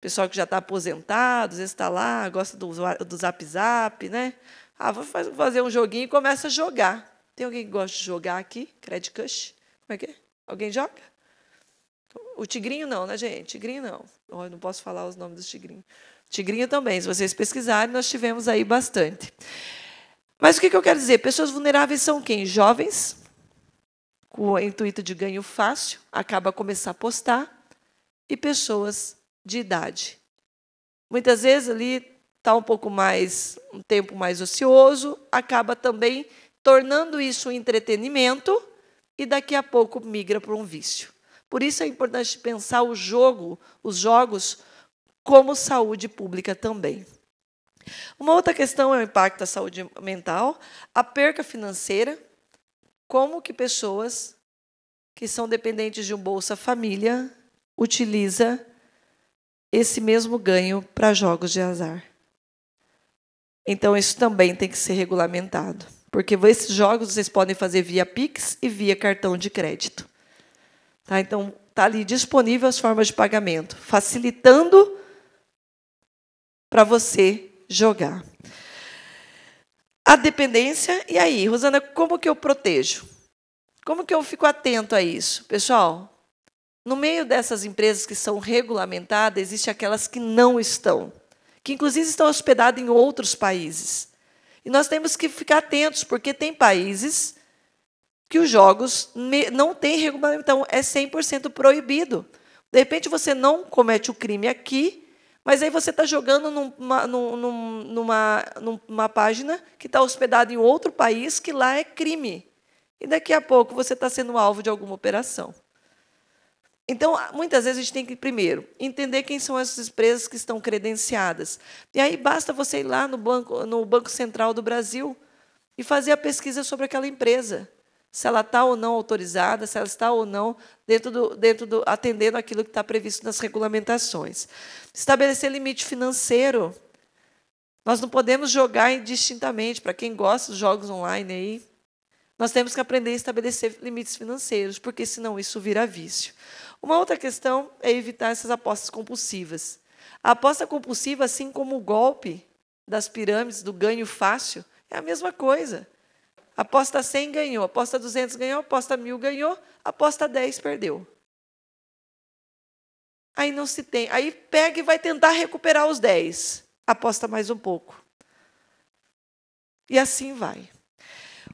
Pessoal que já está aposentado, às vezes está lá, gosta do zap, né? Vou fazer um joguinho e começa a jogar. Tem alguém que gosta de jogar aqui? Candy Crush? Como é que é? Alguém joga? O tigrinho não, né, gente? Tigrinho não. Eu não posso falar os nomes dos tigrinhos. Tigrinho também, se vocês pesquisarem, nós tivemos aí bastante. Mas o que eu quero dizer? Pessoas vulneráveis são quem? Jovens, com o intuito de ganho fácil, acaba a começar a apostar, e pessoas de idade. Muitas vezes ali está um tempo mais ocioso, acaba também tornando isso um entretenimento e daqui a pouco migra para um vício. Por isso é importante pensar os jogos, como saúde pública também. Uma outra questão é o impacto da saúde mental, a perca financeira, como que pessoas que são dependentes de um Bolsa Família utilizam esse mesmo ganho para jogos de azar. Então, isso também tem que ser regulamentado. Porque esses jogos vocês podem fazer via Pix e via cartão de crédito. Tá? Então, está ali disponível as formas de pagamento, facilitando para você jogar. A dependência, e aí, Rosana, como que eu protejo? Como que eu fico atento a isso? Pessoal, no meio dessas empresas que são regulamentadas, existem aquelas que não estão, que inclusive estão hospedadas em outros países. E nós temos que ficar atentos, porque tem países que os jogos não têm regulamentação, é 100% proibido. De repente, você não comete o crime aqui, mas aí você está jogando numa página que está hospedada em outro país, que lá é crime. E daqui a pouco você está sendo alvo de alguma operação. Então, muitas vezes, a gente tem que, primeiro, entender quem são essas empresas que estão credenciadas. E aí basta você ir lá no Banco Central do Brasil e fazer a pesquisa sobre aquela empresa. Se ela está ou não autorizada, se ela está ou não atendendo aquilo que está previsto nas regulamentações. Estabelecer limite financeiro. Nós não podemos jogar indistintamente. Para quem gosta dos jogos online, aí, nós temos que aprender a estabelecer limites financeiros, porque senão isso vira vício. Uma outra questão é evitar essas apostas compulsivas. A aposta compulsiva, assim como o golpe das pirâmides, do ganho fácil, é a mesma coisa. Aposta 100 ganhou, aposta 200 ganhou, aposta 1.000 ganhou, aposta 10 perdeu. Aí não se tem. Aí pega e vai tentar recuperar os 10. Aposta mais um pouco. E assim vai.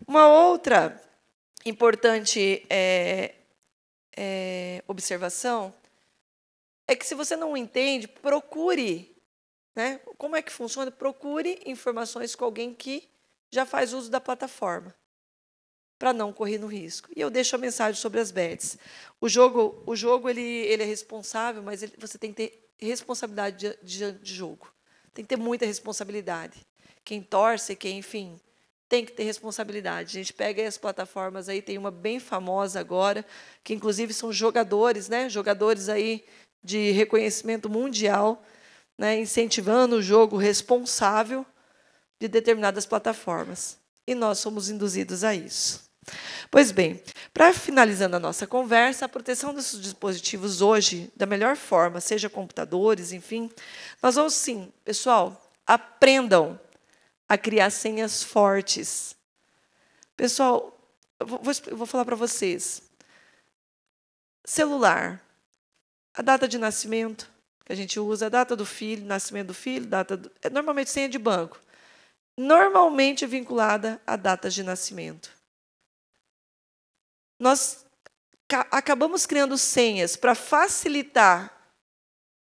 Uma outra importante observação é que, se você não entende, procure, né, como é que funciona, procure informações com alguém que já faz uso da plataforma, para não correr no risco. E eu deixo a mensagem sobre as bets. O jogo ele é responsável, mas você tem que ter responsabilidade de jogo. Tem que ter muita responsabilidade. Quem torce, quem, enfim, tem que ter responsabilidade. A gente pega aí as plataformas aí, tem uma bem famosa agora, que inclusive são jogadores, né? Jogadores aí de reconhecimento mundial, né? Incentivando o jogo responsável de determinadas plataformas. E nós somos induzidos a isso. Pois bem, para finalizando a nossa conversa, a proteção desses dispositivos hoje, da melhor forma, seja computadores, enfim, nós vamos sim, pessoal, aprendam a criar senhas fortes. Pessoal, eu vou falar para vocês. Celular, a data de nascimento que a gente usa, a data do filho, nascimento do filho, é normalmente senha de banco. Normalmente vinculada à data de nascimento. Nós acabamos criando senhas para facilitar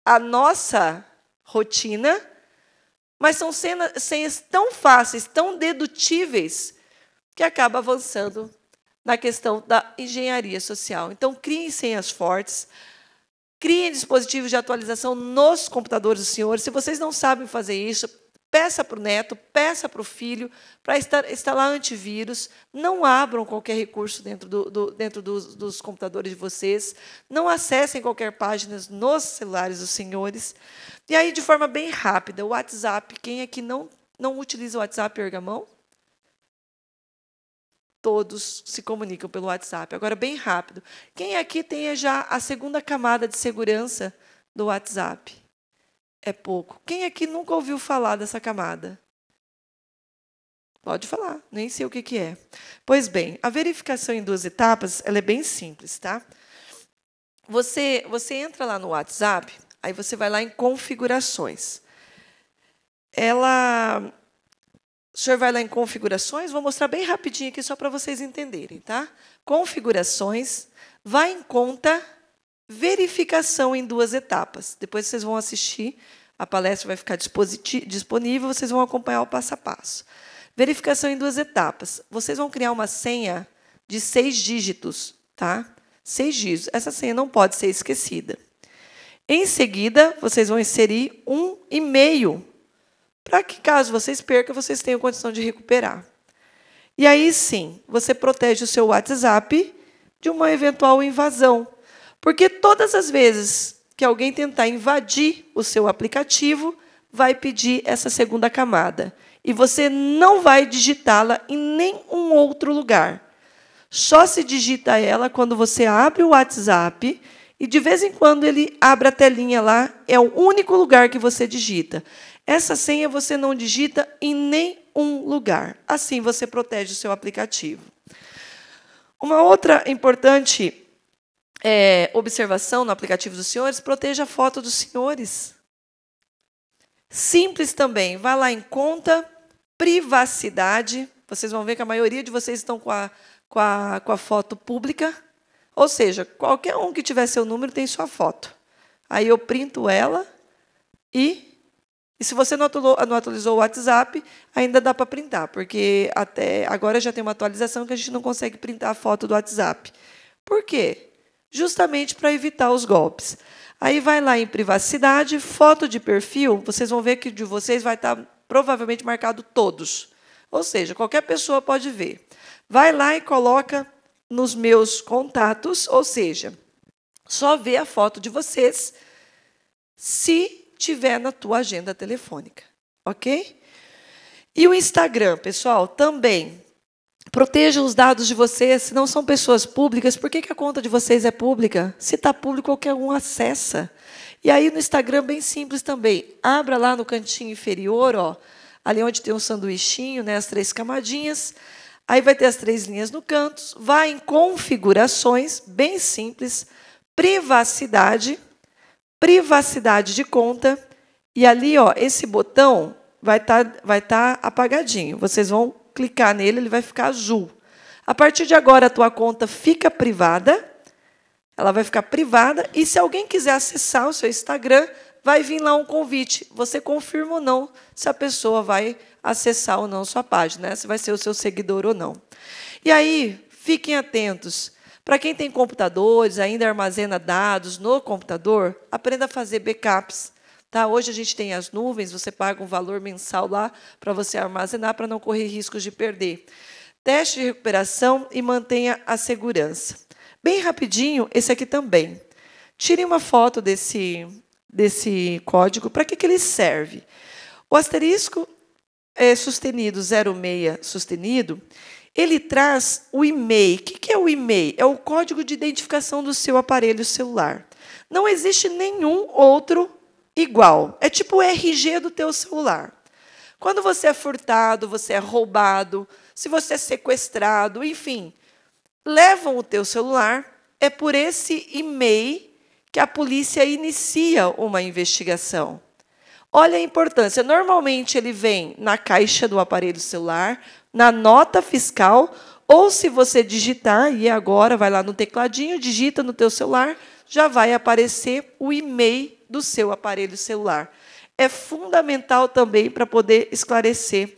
a nossa rotina, mas são senhas tão fáceis, tão dedutíveis, que acaba avançando na questão da engenharia social. Então, criem senhas fortes, criem dispositivos de atualização nos computadores dos senhores. Se vocês não sabem fazer isso, peça para o neto, peça para o filho, para instalar antivírus. Não abram qualquer recurso dentro dos computadores de vocês. Não acessem qualquer página nos celulares dos senhores. E aí, de forma bem rápida, o WhatsApp. Quem aqui não utiliza o WhatsApp ergamão? Todos se comunicam pelo WhatsApp. Agora, bem rápido. Quem aqui tem já a segunda camada de segurança do WhatsApp? É pouco. Quem aqui nunca ouviu falar dessa camada? Pode falar, nem sei o que é. Pois bem, a verificação em 2 etapas ela é bem simples, tá? Você entra lá no WhatsApp, aí você vai lá em configurações. O senhor vai lá em configurações, vou mostrar bem rapidinho aqui só para vocês entenderem, tá? Configurações, vai em conta, verificação em 2 etapas. Depois vocês vão assistir, a palestra vai ficar disponível, vocês vão acompanhar o passo a passo. Verificação em 2 etapas. Vocês vão criar uma senha de 6 dígitos, tá? 6 dígitos. Essa senha não pode ser esquecida. Em seguida, vocês vão inserir um e-mail, para que, caso vocês percam, vocês tenham condição de recuperar. E aí, sim, você protege o seu WhatsApp de uma eventual invasão. Porque todas as vezes que alguém tentar invadir o seu aplicativo, vai pedir essa segunda camada. E você não vai digitá-la em nenhum outro lugar. Só se digita ela quando você abre o WhatsApp e, de vez em quando, ele abre a telinha lá. É o único lugar que você digita. Essa senha você não digita em nenhum lugar. Assim, você protege o seu aplicativo. Uma outra importante observação no aplicativo dos senhores, proteja a foto dos senhores. Simples também. Vá lá em conta, privacidade. Vocês vão ver que a maioria de vocês estão com a foto pública. Ou seja, qualquer um que tiver seu número tem sua foto. Aí eu printo ela e se você não atualizou o WhatsApp, ainda dá para printar, porque até agora já tem uma atualização que a gente não consegue printar a foto do WhatsApp. Por quê? Justamente para evitar os golpes. Aí vai lá em privacidade, foto de perfil, vocês vão ver que de vocês vai estar provavelmente marcado todos. Ou seja, qualquer pessoa pode ver. Vai lá e coloca nos meus contatos, ou seja, só vê a foto de vocês se tiver na tua agenda telefônica, ok? E o Instagram, pessoal, também. Protejam os dados de vocês, se não são pessoas públicas. Por que a conta de vocês é pública? Se está público, qualquer um acessa. E aí, no Instagram, bem simples também. Abra lá no cantinho inferior, ó, ali onde tem um sanduichinho, né, as 3 camadinhas. Aí vai ter as 3 linhas no canto. Vai em configurações, bem simples. Privacidade de conta. E ali, ó, esse botão vai tá apagadinho. Vocês vão clicar nele, ele vai ficar azul. A partir de agora, a tua conta fica privada. Ela vai ficar privada. E se alguém quiser acessar o seu Instagram, vai vir lá um convite. Você confirma ou não se a pessoa vai acessar ou não a sua página, né? Se vai ser o seu seguidor ou não. E aí, fiquem atentos. Para quem tem computadores, ainda armazena dados no computador, aprenda a fazer backups Tá? Hoje a gente tem as nuvens, você paga um valor mensal lá para você armazenar, para não correr riscos de perder. Teste de recuperação e mantenha a segurança. Bem rapidinho, esse aqui também. Tire uma foto desse código. Para que ele serve? O asterisco sustenido 06 sustenido, ele traz o e-mail. O que é o e-mail? É o código de identificação do seu aparelho celular. Não existe nenhum outro igual. É tipo o RG do teu celular. Quando você é furtado, você é roubado, se você é sequestrado, enfim, levam o teu celular, é por esse e-mail que a polícia inicia uma investigação. Olha a importância. Normalmente ele vem na caixa do aparelho celular, na nota fiscal, ou se você digitar, e agora vai lá no tecladinho, digita no teu celular, já vai aparecer o e-mail do seu aparelho celular. É fundamental também para poder esclarecer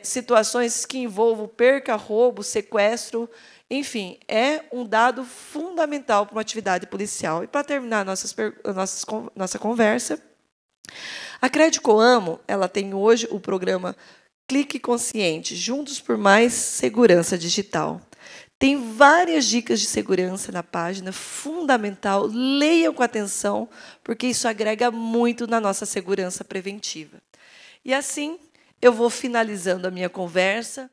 situações que envolvam perca, roubo, sequestro, enfim, é um dado fundamental para uma atividade policial. E para terminar nossa conversa, a Credicoamo, ela tem hoje o programa Clique Consciente, Juntos por Mais Segurança Digital. Tem várias dicas de segurança na página, fundamental. Leiam com atenção, porque isso agrega muito na nossa segurança preventiva. E assim, eu vou finalizando a minha conversa.